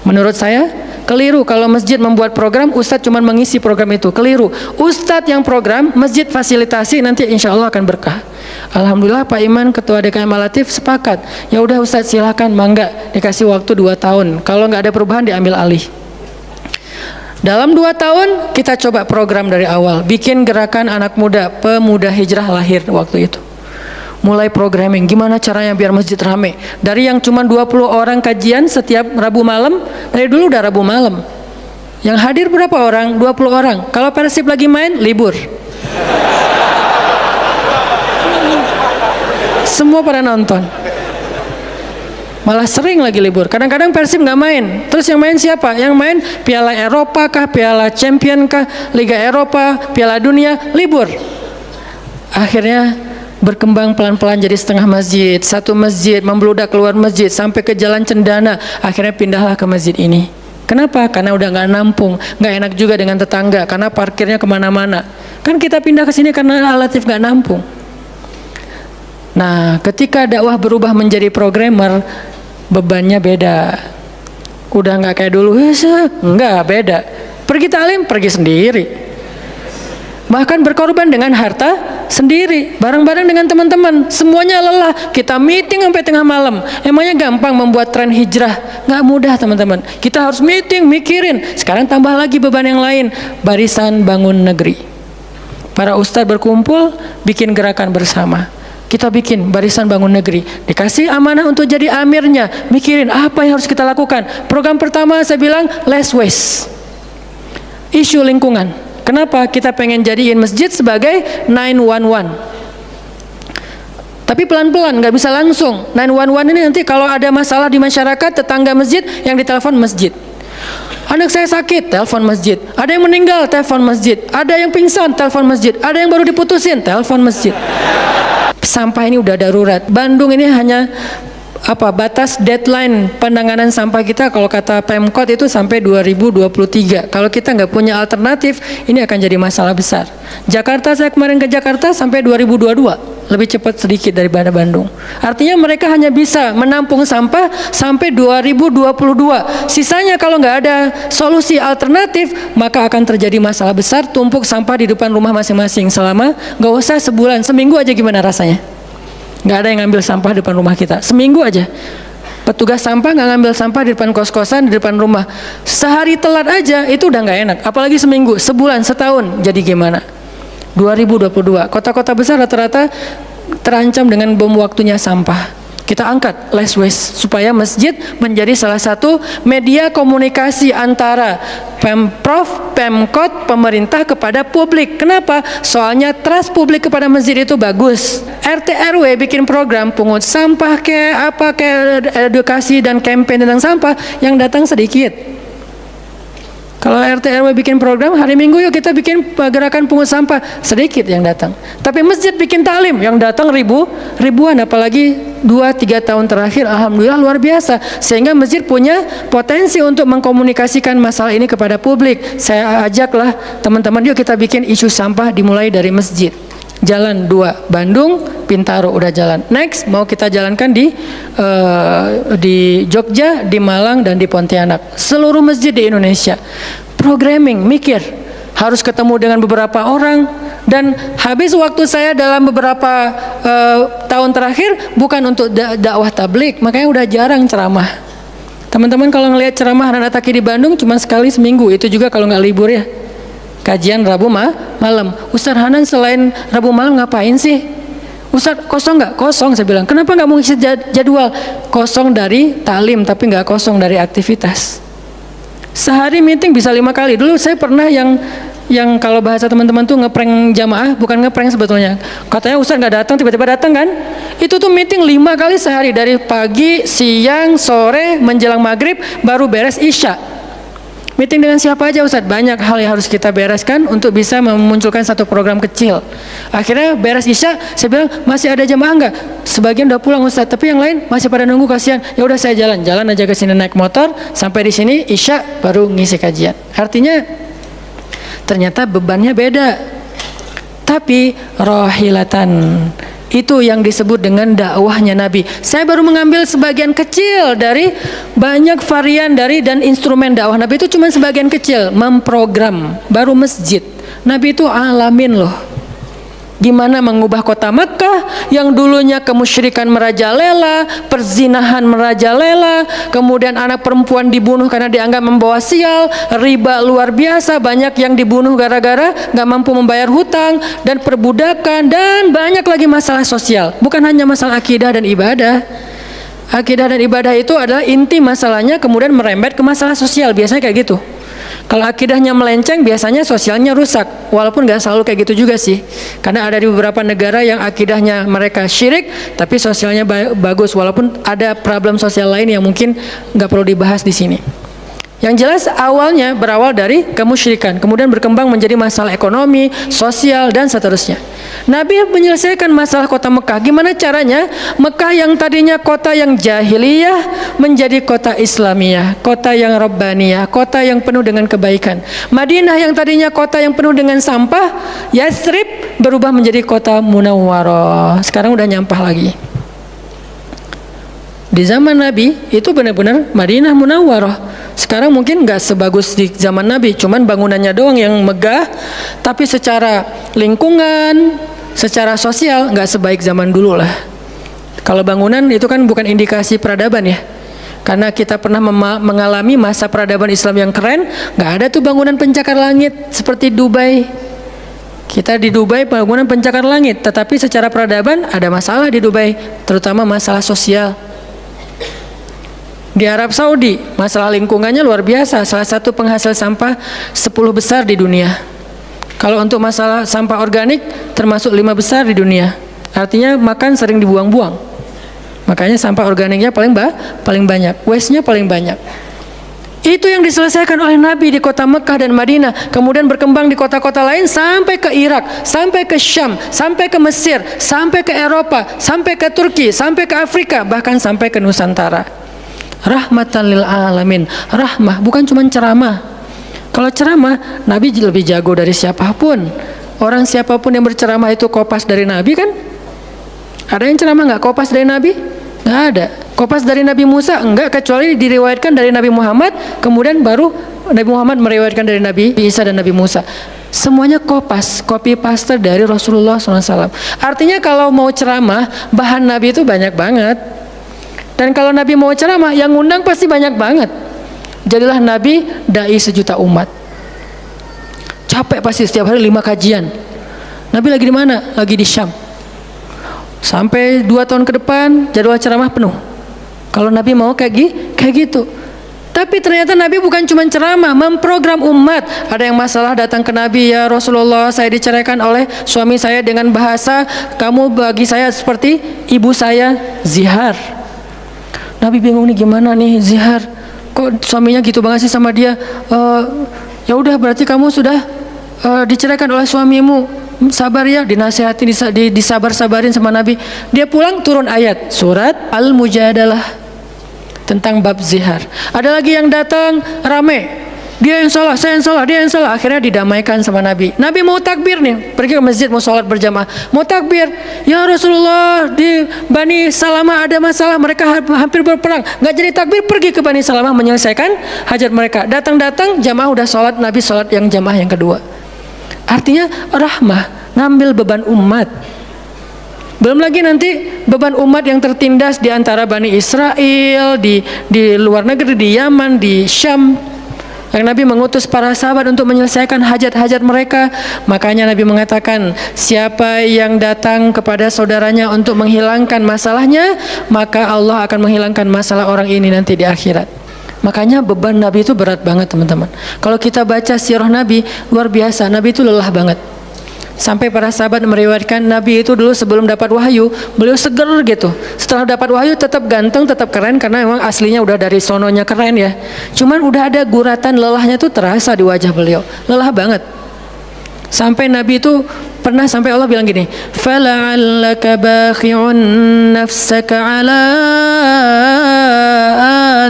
Menurut saya, Keliru kalau masjid membuat program, ustadz cuma mengisi program itu. Keliru. Ustadz yang program, masjid fasilitasi, nanti insya Allah akan berkah. Alhamdulillah Pak Iman, Ketua DKM Al-Latif sepakat. Ya udah ustadz silakan, mangga, dikasih waktu 2 tahun. Kalau nggak ada perubahan diambil alih. Dalam 2 tahun kita coba program dari awal, bikin gerakan anak muda, pemuda hijrah lahir waktu itu. Mulai programming, gimana caranya biar masjid rame. Dari yang cuma 20 orang kajian setiap Rabu malam, dari dulu udah Rabu malam. Yang hadir berapa orang? 20 orang. Kalau Persib lagi main, libur. Semua pada nonton. Malah sering lagi libur. Kadang-kadang Persib nggak main. Terus yang main siapa? Yang main Piala Eropa kah, Piala Champion kah, Liga Eropa, Piala Dunia, libur. Akhirnya berkembang pelan-pelan jadi setengah masjid, satu masjid, membludak keluar masjid sampai ke Jalan Cendana. Akhirnya pindahlah ke masjid ini. Kenapa? Karena udah nggak nampung, nggak enak juga dengan tetangga karena parkirnya kemana-mana. Kan kita pindah ke sini karena Al-Latif nggak nampung. Nah, ketika dakwah berubah menjadi programmer, bebannya beda. Udah nggak kayak dulu, nggak beda. Pergi taklim, pergi sendiri. Bahkan berkorban dengan harta sendiri, bareng-bareng dengan teman-teman, semuanya lelah. Kita meeting sampai tengah malam. Emangnya gampang membuat tren hijrah? Nggak mudah teman-teman. Kita harus meeting, mikirin. Sekarang tambah lagi beban yang lain, Barisan Bangun Negeri. Para ustadz berkumpul, bikin gerakan bersama. Kita bikin Barisan Bangun Negeri. Dikasih amanah untuk jadi amirnya, mikirin apa yang harus kita lakukan. Program pertama saya bilang less waste. Isu lingkungan. Kenapa? Kita pengen jadiin masjid sebagai 911. Tapi pelan-pelan, nggak bisa langsung. 911 ini nanti kalau ada masalah di masyarakat, tetangga masjid yang ditelepon masjid. Anak saya sakit, telepon masjid. Ada yang meninggal, telepon masjid. Ada yang pingsan, telepon masjid. Ada yang baru diputusin, telepon masjid. Sampah ini udah darurat. Bandung ini hanya batas deadline penanganan sampah kita kalau kata Pemkot itu sampai 2023. Kalau kita nggak punya alternatif, ini akan jadi masalah besar. Jakarta, saya kemarin ke Jakarta sampai 2022, lebih cepat sedikit daripada Bandung. Artinya mereka hanya bisa menampung sampah sampai 2022. Sisanya kalau nggak ada solusi alternatif, maka akan terjadi masalah besar, tumpuk sampah di depan rumah masing-masing selama nggak usah sebulan, seminggu aja gimana rasanya? Nggak ada yang ngambil sampah di depan rumah kita, seminggu aja. Petugas sampah nggak ngambil sampah di depan kos-kosan, di depan rumah. Sehari telat aja itu udah nggak enak, apalagi seminggu, sebulan, setahun. Jadi gimana? 2022, kota-kota besar rata-rata terancam dengan bom waktunya sampah. Kita angkat less waste supaya masjid menjadi salah satu media komunikasi antara Pemprov, Pemkot, pemerintah kepada publik. Kenapa? Soalnya trust publik kepada masjid itu bagus. RT RW bikin program pungut sampah kayak edukasi dan campaign tentang sampah, yang datang sedikit. Kalau RT RW bikin program, hari Minggu yuk kita bikin gerakan pungut sampah, sedikit yang datang. Tapi masjid bikin taklim, yang datang ribuan, apalagi 2-3 tahun terakhir, alhamdulillah luar biasa. Sehingga masjid punya potensi untuk mengkomunikasikan masalah ini kepada publik. Saya ajaklah teman-teman, yuk kita bikin isu sampah dimulai dari masjid. Jalan 2, Bandung, Bintaro udah jalan. Next mau kita jalankan di Jogja, di Malang, dan di Pontianak. Seluruh masjid di Indonesia. Programming, mikir, harus ketemu dengan beberapa orang. Dan habis waktu saya dalam beberapa tahun terakhir bukan untuk dakwah tablik, makanya udah jarang ceramah. Teman-teman kalau ngelihat ceramah anak Taki di Bandung cuma sekali seminggu, itu juga kalau nggak libur ya. Kajian Rabu malam. Ustaz Hanan selain Rabu malam ngapain sih? Ustaz kosong nggak? Kosong, saya bilang. Kenapa nggak mau isi jadwal? Kosong dari taklim tapi nggak kosong dari aktivitas. Sehari meeting bisa 5 kali. Dulu saya pernah yang kalau bahasa teman-teman tuh ngeprank jamaah, bukan ngeprank sebetulnya. Katanya Ustaz nggak datang, tiba-tiba datang kan? Itu tuh meeting 5 kali sehari, dari pagi, siang, sore, menjelang maghrib, baru beres isya. Meeting dengan siapa aja Ustadz? Banyak hal yang harus kita bereskan untuk bisa memunculkan satu program kecil. Akhirnya beres isya, saya bilang masih ada jamaah enggak? Sebagian udah pulang Ustadz, tapi yang lain masih pada nunggu, kasihan. Ya udah saya jalan aja ke sini naik motor, sampai di sini isya baru ngisi kajian. Artinya ternyata bebannya beda. Tapi rohilatan, Itu yang disebut dengan dakwahnya Nabi. Saya baru mengambil sebagian kecil dari banyak varian dari dan instrumen dakwah Nabi. Itu cuma sebagian kecil, memprogram. Baru masjid. Nabi itu alamin loh. Gimana mengubah kota Mekah yang dulunya kemusyrikan merajalela, perzinahan merajalela, kemudian anak perempuan dibunuh karena dianggap membawa sial, riba luar biasa, banyak yang dibunuh gara-gara nggak mampu membayar hutang, dan perbudakan, dan banyak lagi masalah sosial. Bukan hanya masalah akidah dan ibadah. Akidah dan ibadah itu adalah inti masalahnya, kemudian merembet ke masalah sosial, biasanya kayak gitu. Kalau akidahnya melenceng, biasanya sosialnya rusak. Walaupun gak selalu kayak gitu juga sih. Karena ada di beberapa negara yang akidahnya mereka syirik, tapi sosialnya bagus. Walaupun ada problem sosial lain yang mungkin gak perlu dibahas di sini. Yang jelas awalnya berawal dari kemusyrikan, kemudian berkembang menjadi masalah ekonomi, sosial, dan seterusnya. Nabi menyelesaikan masalah kota Mekah. Gimana caranya? Mekah yang tadinya kota yang jahiliyah menjadi kota Islamiyah, kota yang rabbaniyah, kota yang penuh dengan kebaikan. Madinah yang tadinya kota yang penuh dengan sampah, Yathrib berubah menjadi kota munawwarah. Sekarang udah nyampah lagi. Di zaman Nabi itu benar-benar Madinah Munawwarah. Sekarang mungkin nggak sebagus di zaman Nabi, cuman bangunannya doang yang megah, tapi secara lingkungan, secara sosial nggak sebaik zaman dulu lah. Kalau bangunan itu kan bukan indikasi peradaban ya, karena kita pernah mengalami masa peradaban Islam yang keren. Nggak ada tuh bangunan pencakar langit seperti Dubai. Kita di Dubai bangunan pencakar langit, tetapi secara peradaban ada masalah di Dubai, terutama masalah sosial. Di Arab Saudi, masalah lingkungannya luar biasa. Salah satu penghasil sampah 10 besar di dunia. Kalau untuk masalah sampah organik, termasuk 5 besar di dunia. Artinya makan sering dibuang-buang. Makanya sampah organiknya paling banyak, waste-nya paling banyak. Itu yang diselesaikan oleh Nabi di kota Mekah dan Madinah. Kemudian berkembang di kota-kota lain sampai ke Irak, sampai ke Syam, sampai ke Mesir, sampai ke Eropa, sampai ke Turki, sampai ke Afrika, bahkan sampai ke Nusantara. Rahmatan lil alamin. Rahmah, bukan cuma ceramah. Kalau ceramah, Nabi lebih jago dari siapapun. Orang siapapun yang berceramah itu kopas dari Nabi kan? Ada yang ceramah nggak kopas dari Nabi? Nggak ada. Kopas dari Nabi Musa? Enggak, kecuali diriwayatkan dari Nabi Muhammad, kemudian baru Nabi Muhammad meriwayatkan dari Nabi Isa dan Nabi Musa. Semuanya kopas, copy paste dari Rasulullah SAW. Artinya kalau mau ceramah, bahan Nabi itu banyak banget. Dan kalau Nabi mau ceramah, yang ngundang pasti banyak banget. Jadilah Nabi dai sejuta umat. Capek pasti setiap hari 5 kajian. Nabi lagi di mana? Lagi di Syam. Sampai 2 tahun ke depan jadwal ceramah penuh. Kalau Nabi mau kayak gitu. Tapi ternyata Nabi bukan cuma ceramah, memprogram umat. Ada yang masalah datang ke Nabi, ya Rasulullah, saya diceraikan oleh suami saya dengan bahasa, kamu bagi saya seperti ibu saya, zihar. Nabi bingung nih, gimana nih zihar? Kok suaminya gitu banget sih sama dia? Ya udah, berarti kamu sudah diceraikan oleh suamimu. Sabar ya, dinasihati, disabar-sabarin sama Nabi. Dia pulang turun ayat surat Al-Mujadalah tentang bab zihar. Ada lagi yang datang rame. Dia yang salah, saya yang salah, dia yang salah. Akhirnya didamaikan sama Nabi. Nabi mau takbir nih, pergi ke masjid mau sholat berjamaah, mau takbir. Ya Rasulullah, di Bani Salamah ada masalah, mereka hampir berperang. Nggak jadi takbir, pergi ke Bani Salamah menyelesaikan hajat mereka. Datang-datang jamaah udah sholat, Nabi sholat yang jamaah yang kedua. Artinya rahmah, ngambil beban umat. Belum lagi nanti beban umat yang tertindas di antara Bani Israel, di luar negeri, di Yaman, di Syam. Yang Nabi mengutus para sahabat untuk menyelesaikan hajat-hajat mereka. Makanya Nabi mengatakan, siapa yang datang kepada saudaranya untuk menghilangkan masalahnya, maka Allah akan menghilangkan masalah orang ini nanti di akhirat. Makanya beban Nabi itu berat banget teman-teman. Kalau kita baca sirah Nabi, luar biasa. Nabi itu lelah banget. Sampai para sahabat meriwayatkan Nabi itu dulu sebelum dapat wahyu, beliau seger gitu. Setelah dapat wahyu tetap ganteng, tetap keren, karena memang aslinya udah dari sononya keren ya. Cuman udah ada guratan lelahnya tuh terasa di wajah beliau. Lelah banget. Sampai Nabi itu pernah sampai Allah bilang gini, "Fala'allaka bakhi'un nafsaka 'ala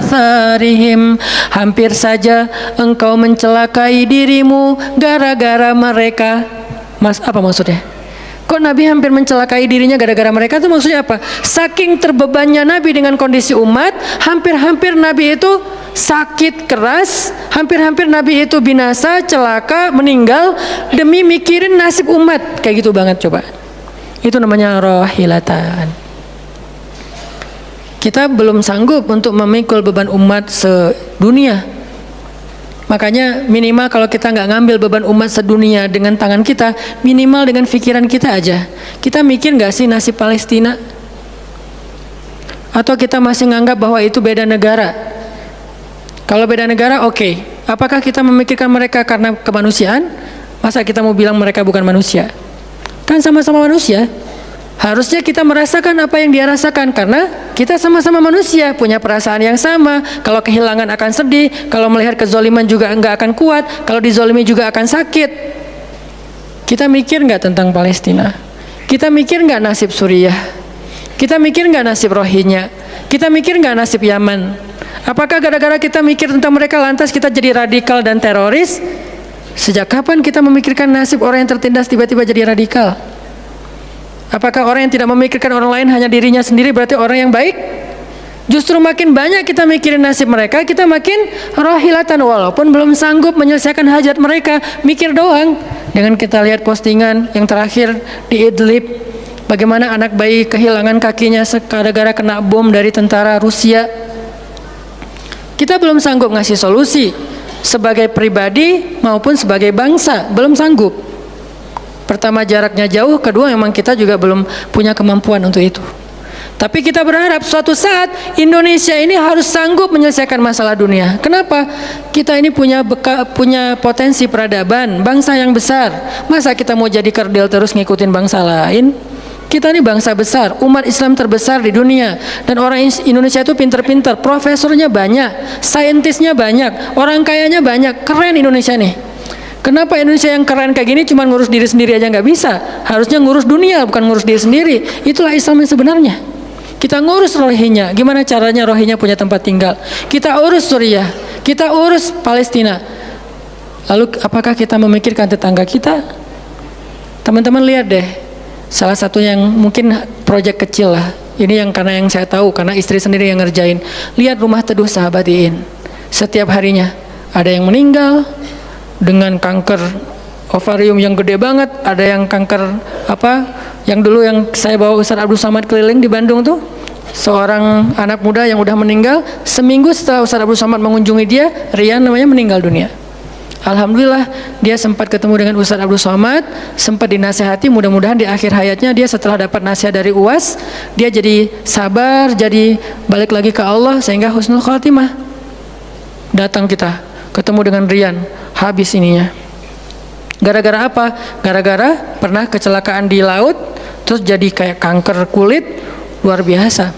atharihim." Hampir saja engkau mencelakai dirimu gara-gara mereka. Apa maksudnya? Kok Nabi hampir mencelakai dirinya gara-gara mereka? Itu maksudnya apa? Saking terbebannya Nabi dengan kondisi umat, hampir-hampir Nabi itu sakit keras, hampir-hampir Nabi itu binasa, celaka, meninggal demi mikirin nasib umat. Kayak gitu banget coba. Itu namanya rohilatan. Kita belum sanggup untuk memikul beban umat sedunia. Makanya minimal kalau kita nggak ngambil beban umat sedunia dengan tangan kita, minimal dengan pikiran kita aja. Kita mikir nggak sih nasib Palestina? Atau kita masih nganggap bahwa itu beda negara? Kalau beda negara, oke. Apakah kita memikirkan mereka karena kemanusiaan? Masa kita mau bilang mereka bukan manusia? Kan sama-sama manusia. Harusnya kita merasakan apa yang dia rasakan karena kita sama-sama manusia, punya perasaan yang sama. Kalau kehilangan akan sedih, kalau melihat kezoliman juga enggak akan kuat, kalau dizolimi juga akan sakit. Kita mikir enggak tentang Palestina? Kita mikir enggak nasib Suriah? Kita mikir enggak nasib Rohingya? Kita mikir enggak nasib Yaman? Apakah gara-gara kita mikir tentang mereka lantas kita jadi radikal dan teroris? Sejak kapan kita memikirkan nasib orang yang tertindas tiba-tiba jadi radikal? Apakah orang yang tidak memikirkan orang lain hanya dirinya sendiri berarti orang yang baik? Justru makin banyak kita mikirin nasib mereka, kita makin rohilatan walaupun belum sanggup menyelesaikan hajat mereka, mikir doang. Dengan kita lihat postingan yang terakhir di Idlib, bagaimana anak bayi kehilangan kakinya gara-gara kena bom dari tentara Rusia. Kita belum sanggup ngasih solusi sebagai pribadi maupun sebagai bangsa, belum sanggup. Pertama jaraknya jauh, kedua memang kita juga belum punya kemampuan untuk itu. Tapi kita berharap suatu saat Indonesia ini harus sanggup menyelesaikan masalah dunia. Kenapa? Kita ini punya potensi peradaban, bangsa yang besar. Masa kita mau jadi kerdil terus ngikutin bangsa lain? Kita ini bangsa besar, umat Islam terbesar di dunia. Dan orang Indonesia itu pinter-pinter, profesornya banyak, saintisnya banyak, orang kayanya banyak, keren Indonesia nih. Kenapa Indonesia yang keren kayak gini cuma ngurus diri sendiri aja nggak bisa? Harusnya ngurus dunia, bukan ngurus diri sendiri. Itulah Islam yang sebenarnya. Kita ngurus Rohingya, gimana caranya Rohingya punya tempat tinggal? Kita urus Suriah, kita urus Palestina. Lalu apakah kita memikirkan tetangga kita? Teman-teman lihat deh, salah satu yang mungkin proyek kecil lah. Ini yang karena yang saya tahu, karena istri sendiri yang ngerjain. Lihat rumah teduh Sahabat Iin. Setiap harinya ada yang meninggal dengan kanker ovarium yang gede banget, ada yang kanker yang dulu yang saya bawa Ustaz Abdul Somad keliling di Bandung tuh, seorang anak muda yang udah meninggal, seminggu setelah Ustaz Abdul Somad mengunjungi dia, Rian namanya, meninggal dunia. Alhamdulillah dia sempat ketemu dengan Ustaz Abdul Somad, sempat dinasehati, mudah-mudahan di akhir hayatnya dia setelah dapat nasihat dari UAS, dia jadi sabar, jadi balik lagi ke Allah sehingga husnul khatimah. Datang kita ketemu dengan Rian, habis ininya. Gara-gara apa? Gara-gara pernah kecelakaan di laut, terus jadi kayak kanker kulit, luar biasa.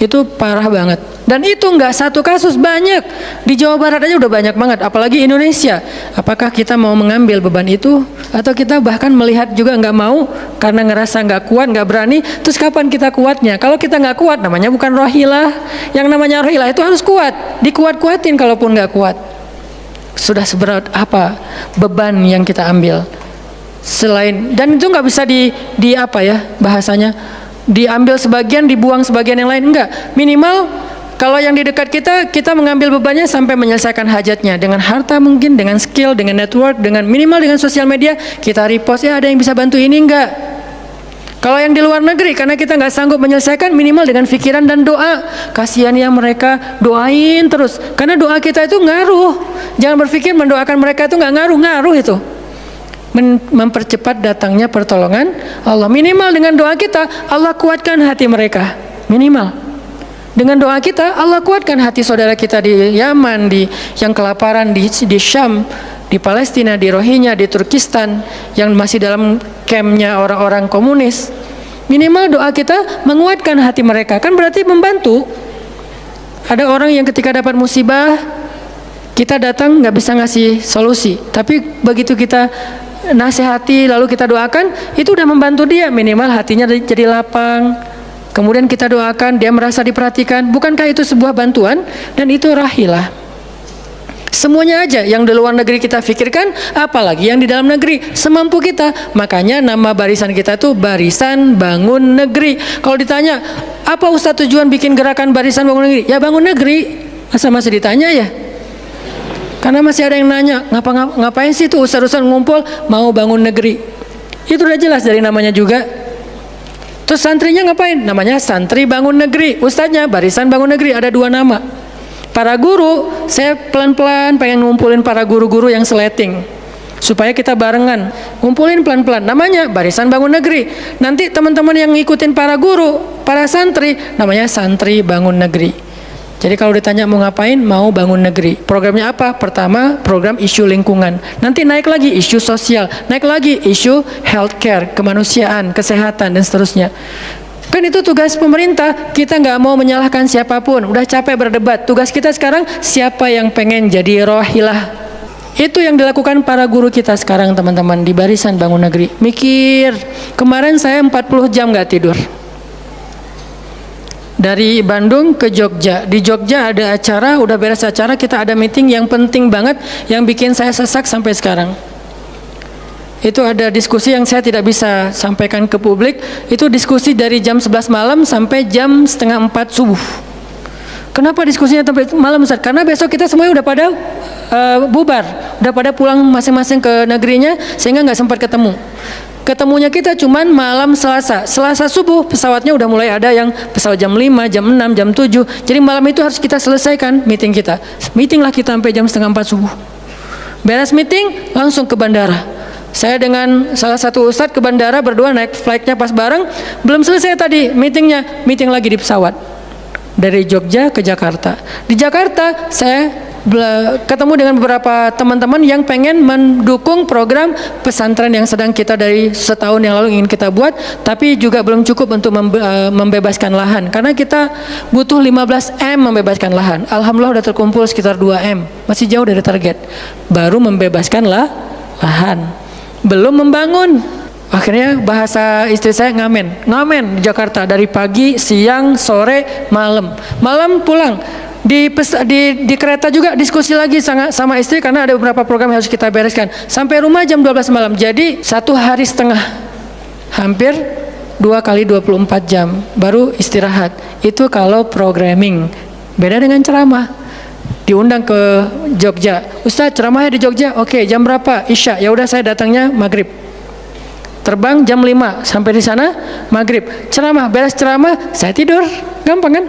Itu parah banget. Dan itu nggak satu kasus, banyak. Di Jawa Barat aja udah banyak banget, apalagi Indonesia. Apakah kita mau mengambil beban itu? Atau kita bahkan melihat juga nggak mau, karena ngerasa nggak kuat, nggak berani. Terus kapan kita kuatnya? Kalau kita nggak kuat, namanya bukan rohilah. Yang namanya rohilah itu harus kuat, dikuat-kuatin kalaupun nggak kuat. Sudah seberat apa beban yang kita ambil? Selain, dan itu nggak bisa di apa ya bahasanya, diambil sebagian, dibuang sebagian yang lain, enggak. Minimal kalau yang di dekat kita mengambil bebannya sampai menyelesaikan hajatnya dengan harta, mungkin dengan skill, dengan network, dengan minimal dengan sosial media kita repost, ya ada yang bisa bantu ini enggak. Kalau yang di luar negeri karena kita nggak sanggup menyelesaikan, minimal dengan pikiran dan doa. Kasihan ya mereka, doain terus, karena doa kita itu ngaruh. Jangan berpikir mendoakan mereka itu nggak ngaruh itu. Mempercepat datangnya pertolongan Allah. Minimal dengan doa kita Allah kuatkan hati mereka, minimal dengan doa kita Allah kuatkan hati saudara kita di Yaman, di yang kelaparan di Syam, di Palestina, di Rohingya, di Turkistan yang masih dalam campnya orang-orang komunis. Minimal doa kita menguatkan hati mereka, kan berarti membantu. Ada orang yang ketika dapat musibah kita datang nggak bisa ngasih solusi, tapi begitu kita nasihati lalu kita doakan, itu udah membantu dia, minimal hatinya jadi lapang. Kemudian kita doakan, dia merasa diperhatikan. Bukankah itu sebuah bantuan? Dan itu rahilah. Semuanya aja yang di luar negeri kita pikirkan, apalagi yang di dalam negeri, semampu kita. Makanya nama barisan kita tuh Barisan Bangun Negeri. Kalau ditanya, apa Ustadz tujuan bikin gerakan Barisan Bangun Negeri? Ya bangun negeri. Masa masih ditanya ya? Karena masih ada yang nanya, ngapain sih tuh ustadz-ustadz ngumpul mau bangun negeri? Itu udah jelas dari namanya juga. Terus santrinya ngapain? Namanya Santri Bangun Negeri. Ustadznya Barisan Bangun Negeri, ada 2 nama. Para guru, saya pelan-pelan pengen ngumpulin para guru-guru yang seleting supaya kita barengan ngumpulin pelan-pelan, namanya Barisan Bangun Negeri. Nanti teman-teman yang ngikutin para guru, para santri, namanya Santri Bangun Negeri. Jadi kalau ditanya mau ngapain, mau bangun negeri. Programnya apa? Pertama, program isu lingkungan. Nanti naik lagi isu sosial, naik lagi isu healthcare, kemanusiaan, kesehatan, dan seterusnya. Kan itu tugas pemerintah. Kita nggak mau menyalahkan siapapun. Udah capek berdebat. Tugas kita sekarang, siapa yang pengen jadi rohilah? Itu yang dilakukan para guru kita sekarang, teman-teman, di Barisan Bangun Negeri. Mikir, kemarin saya 40 jam nggak tidur. Dari Bandung ke Jogja. Di Jogja ada acara, udah beres acara, kita ada meeting yang penting banget, yang bikin saya sesak sampai sekarang. Itu ada diskusi yang saya tidak bisa sampaikan ke publik. Itu diskusi dari jam 11 malam sampai jam setengah 4 subuh. Kenapa diskusinya sampai malam, Ustaz? Karena besok kita semuanya udah pada bubar, udah pada pulang masing-masing ke negerinya, sehingga nggak sempat ketemu. Ketemunya kita cuman malam Selasa. Selasa subuh pesawatnya udah mulai ada yang pesawat jam 5, jam 6, jam 7. Jadi malam itu harus kita selesaikan meeting kita. Meeting lah kita sampai jam setengah 4 subuh. Beres meeting langsung ke bandara. Saya dengan salah satu ustadz ke bandara berdua, naik flightnya pas bareng. Belum selesai tadi meetingnya, meeting lagi di pesawat dari Jogja ke Jakarta. Di Jakarta saya ketemu dengan beberapa teman-teman yang pengen mendukung program pesantren yang sedang kita dari setahun yang lalu ingin kita buat, tapi juga belum cukup untuk membebaskan lahan, karena kita butuh 15 M membebaskan lahan. Alhamdulillah udah terkumpul sekitar 2 M, masih jauh dari target. Baru membebaskan lahan, belum membangun. Akhirnya bahasa istri saya ngamen di Jakarta dari pagi, siang, sore, malam pulang. Di kereta juga diskusi lagi sama istri, karena ada beberapa program yang harus kita bereskan. Sampai rumah jam 12 malam. Jadi 1 hari setengah, hampir 2 kali 24 jam baru istirahat. Itu kalau programming. Beda dengan ceramah. Diundang ke Jogja, Ustaz ceramahnya di Jogja. Oke, jam berapa? Isya. Ya udah, saya datangnya maghrib. Terbang jam 5, sampai di sana maghrib. Ceramah, beres ceramah saya tidur. Gampang kan?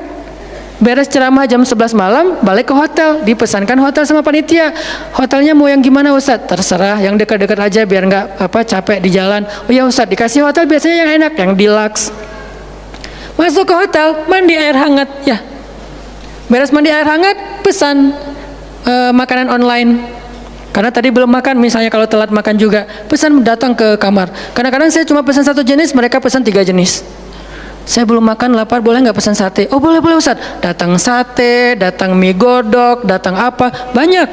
Beres ceramah jam 11 malam, balik ke hotel, dipesankan hotel sama panitia. Hotelnya mau yang gimana, Ustadz? Terserah, yang dekat-dekat aja biar nggak capek di jalan. Oh ya Ustadz, dikasih hotel biasanya yang enak, yang deluxe. Masuk ke hotel, mandi air hangat, ya. Beres mandi air hangat, pesan makanan online. Karena tadi belum makan, misalnya kalau telat makan juga, pesan datang ke kamar. Kadang-kadang saya cuma pesan 1 jenis, mereka pesan 3 jenis. Saya belum makan, lapar, boleh nggak pesan sate? Oh boleh Ustaz. Datang sate, datang mie godok, datang apa, banyak.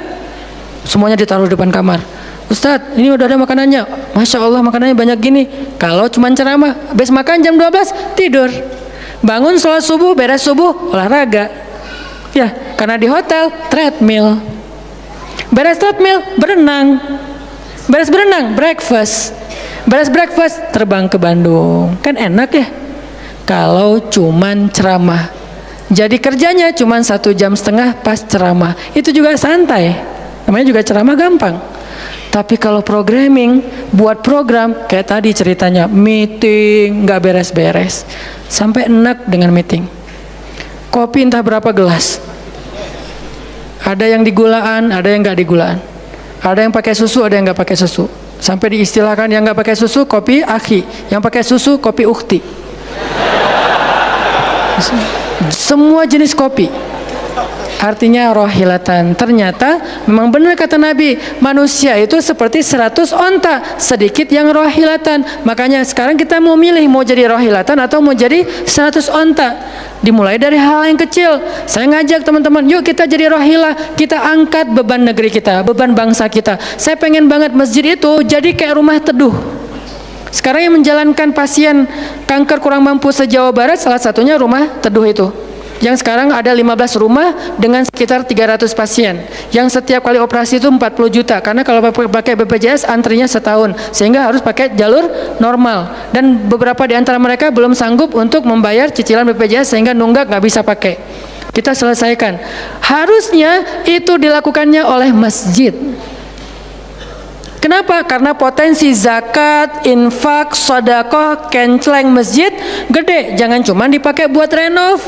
Semuanya ditaruh di depan kamar. Ustaz, ini udah ada makanannya. Masya Allah makanannya banyak gini. Kalau cuma ceramah, habis makan jam 12 tidur. Bangun sholat subuh, beres subuh olahraga. Ya, karena di hotel treadmill. Beres treadmill berenang. Beres berenang breakfast. Beres breakfast terbang ke Bandung. Kan enak ya? Kalau cuman ceramah. Jadi kerjanya cuman 1,5 jam pas ceramah. Itu juga santai. Namanya juga ceramah gampang. Tapi kalau programming, buat program kayak tadi ceritanya, meeting nggak beres-beres, sampai enak dengan meeting. Kopi entah berapa gelas. Ada yang digulaan, ada yang nggak digulaan. Ada yang pakai susu, ada yang nggak pakai susu. Sampai diistilahkan yang nggak pakai susu kopi akhi, yang pakai susu kopi ukhti. Semua jenis kopi. Artinya rohilatan. Ternyata memang benar kata Nabi, manusia itu seperti 100 onta, sedikit yang rohilatan. Makanya sekarang kita mau milih, mau jadi rohilatan atau mau jadi 100 onta. Dimulai dari hal yang kecil. Saya ngajak teman-teman, yuk kita jadi rohilah, kita angkat beban negeri kita, beban bangsa kita. Saya pengen banget masjid itu jadi kayak rumah teduh. Sekarang yang menjalankan pasien kanker kurang mampu se-Jawa Barat, salah satunya rumah teduh itu. Yang sekarang ada 15 rumah dengan sekitar 300 pasien. Yang setiap kali operasi itu 40 juta. Karena kalau pakai BPJS antrinya setahun, sehingga harus pakai jalur normal. Dan beberapa di antara mereka belum sanggup untuk membayar cicilan BPJS sehingga nunggak nggak bisa pakai. Kita selesaikan. Harusnya itu dilakukannya oleh masjid. Kenapa? Karena potensi zakat, infak, sedekah, kenceleng masjid gede. Jangan cuma dipakai buat renov.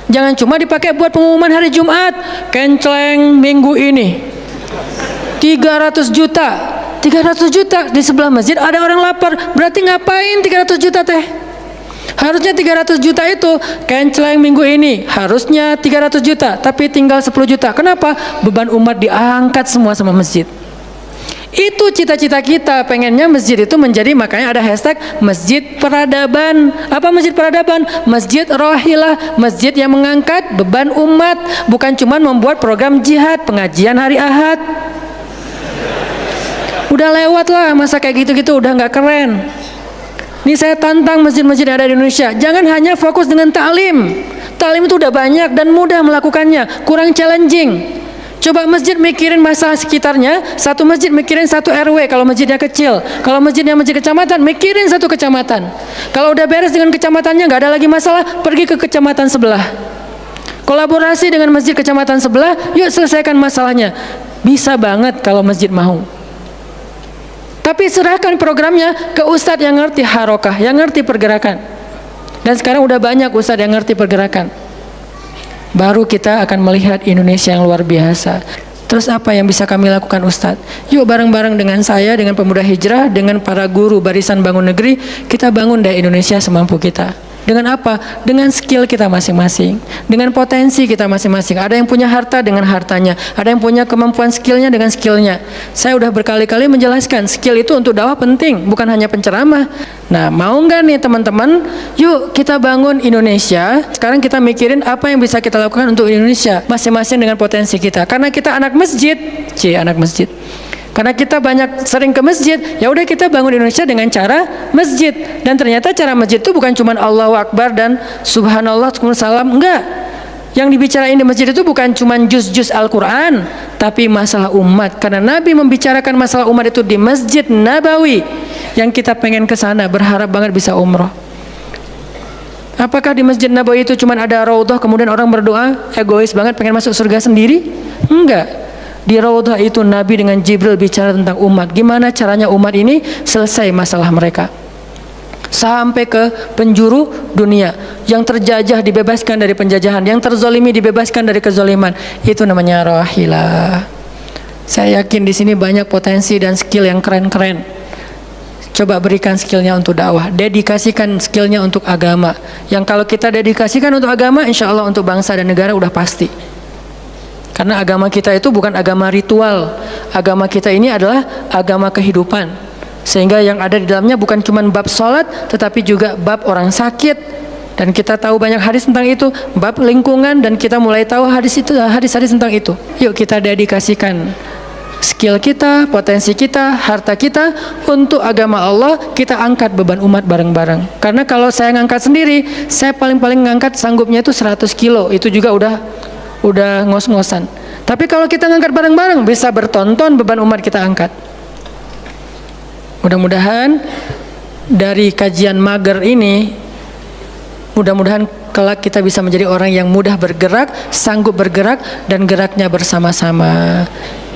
Jangan cuma dipakai buat pengumuman hari Jumat. Kenceleng minggu ini 300 juta. 300 juta di sebelah masjid ada orang lapar. Berarti ngapain 300 juta teh? Harusnya 300 juta itu kenceleng minggu ini. Harusnya 300 juta, tapi tinggal 10 juta. Kenapa? Beban umat diangkat semua sama masjid. Itu cita-cita kita, pengennya masjid itu menjadi, makanya ada hashtag masjid peradaban. Apa masjid peradaban? Masjid rohilah, masjid yang mengangkat beban umat, bukan cuma membuat program jihad, pengajian hari Ahad. Udah lewat lah masa kayak gitu-gitu, udah nggak keren. Ini saya tantang masjid-masjid yang ada di Indonesia, jangan hanya fokus dengan ta'lim. Ta'lim itu udah banyak dan mudah melakukannya, kurang challenging. Coba masjid mikirin masalah sekitarnya, satu masjid mikirin satu RW kalau masjidnya kecil. Kalau masjidnya masjid kecamatan, mikirin satu kecamatan. Kalau udah beres dengan kecamatannya, nggak ada lagi masalah, pergi ke kecamatan sebelah. Kolaborasi dengan masjid kecamatan sebelah, yuk selesaikan masalahnya. Bisa banget kalau masjid mau. Tapi serahkan programnya ke ustadz yang ngerti harokah, yang ngerti pergerakan. Dan sekarang udah banyak ustadz yang ngerti pergerakan. Baru kita akan melihat Indonesia yang luar biasa. Terus apa yang bisa kami lakukan Ustadz? Yuk bareng-bareng dengan saya, dengan pemuda hijrah, dengan para guru Barisan Bangun Negeri, kita bangun deh Indonesia semampu kita. Dengan apa? Dengan skill kita masing-masing, dengan potensi kita masing-masing. Ada yang punya harta dengan hartanya, ada yang punya kemampuan skillnya dengan skillnya. Saya udah berkali-kali menjelaskan, skill itu untuk dakwah penting, bukan hanya penceramah. Nah, mau nggak nih teman-teman? Yuk kita bangun Indonesia. Sekarang kita mikirin apa yang bisa kita lakukan untuk Indonesia, masing-masing dengan potensi kita. Karena kita anak masjid, anak masjid. Karena kita banyak sering ke masjid, ya udah kita bangun Indonesia dengan cara masjid. Dan ternyata cara masjid itu bukan cuma Allahu Akbar dan Subhanallah, salam, enggak. Yang dibicarain di masjid itu bukan cuma juz-juz Al-Quran, tapi masalah umat. Karena Nabi membicarakan masalah umat itu di Masjid Nabawi. Yang kita pengen ke sana, berharap banget bisa umroh. Apakah di Masjid Nabawi itu cuma ada raudhah kemudian orang berdoa egois banget pengen masuk surga sendiri? Enggak. Di raudhah itu Nabi dengan Jibril bicara tentang umat. Gimana caranya umat ini selesai masalah mereka. Sampai ke penjuru dunia. Yang terjajah dibebaskan dari penjajahan, yang terzolimi dibebaskan dari kezoliman. Itu namanya rahilah. Saya yakin di sini banyak potensi dan skill yang keren-keren. Coba berikan skillnya untuk dakwah, dedikasikan skillnya untuk agama. Yang kalau kita dedikasikan untuk agama, insya Allah untuk bangsa dan negara udah pasti. Karena agama kita itu bukan agama ritual. Agama kita ini adalah agama kehidupan. Sehingga yang ada di dalamnya bukan cuma bab sholat, tetapi juga bab orang sakit. Dan kita tahu banyak hadis tentang itu, bab lingkungan, dan kita mulai tahu hadis-hadis tentang itu. Yuk kita dedikasikan skill kita, potensi kita, harta kita untuk agama Allah. Kita angkat beban umat bareng-bareng. Karena kalau saya ngangkat sendiri, saya paling-paling ngangkat sanggupnya itu 100 kilo. Itu juga udah ngos-ngosan. Tapi kalau kita ngangkat bareng-bareng, bisa bertonton beban umat kita angkat. Mudah-mudahan dari kajian mager ini, mudah-mudahan kelak kita bisa menjadi orang yang mudah bergerak, sanggup bergerak, dan geraknya bersama-sama.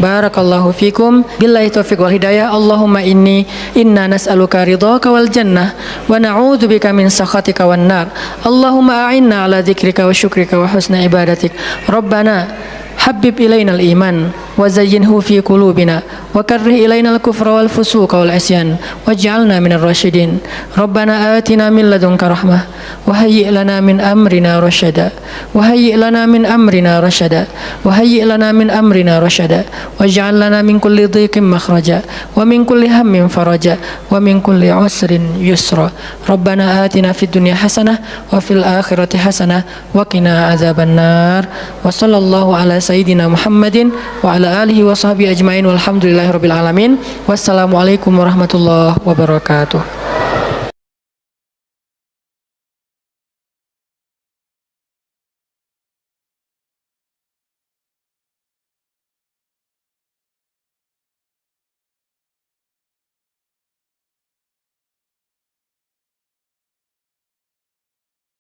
Barakallahu fikum, billahi taufiq wal hidayah. Allahumma inna nas'aluka ridhaka wal jannah wa na'udzubika min sakhatika wan nar. Allahumma a'inna ala dzikrika wa syukrika wa husna ibadatik. Rabbana habib ilainal iman wa zayyinhu fi qulubina wa karrih ilainal kufra wal fusuqa wal isyan waj'alna minar rasyidin. Rabbana atina min ladunka rahmah wa hayyi' lana min amrina rasyada wa hayyi' lana min amrina rasyada wa hayyi' lana min amrina rasyada waj'al lana min kulli dhiqin makhraja wa min kulli hammin faraja wa min kulli usrin yusra. Rabbana atina fid dunya hasanah wa fil akhirati hasanah wa qina adzabannar. Wa sallallahu ala sayyidina Muhammadin wa ala alihi wa sahbihi ajmain walhamdulillahi rabbil alamin. Wassalamualaikum warahmatullahi wabarakatuh.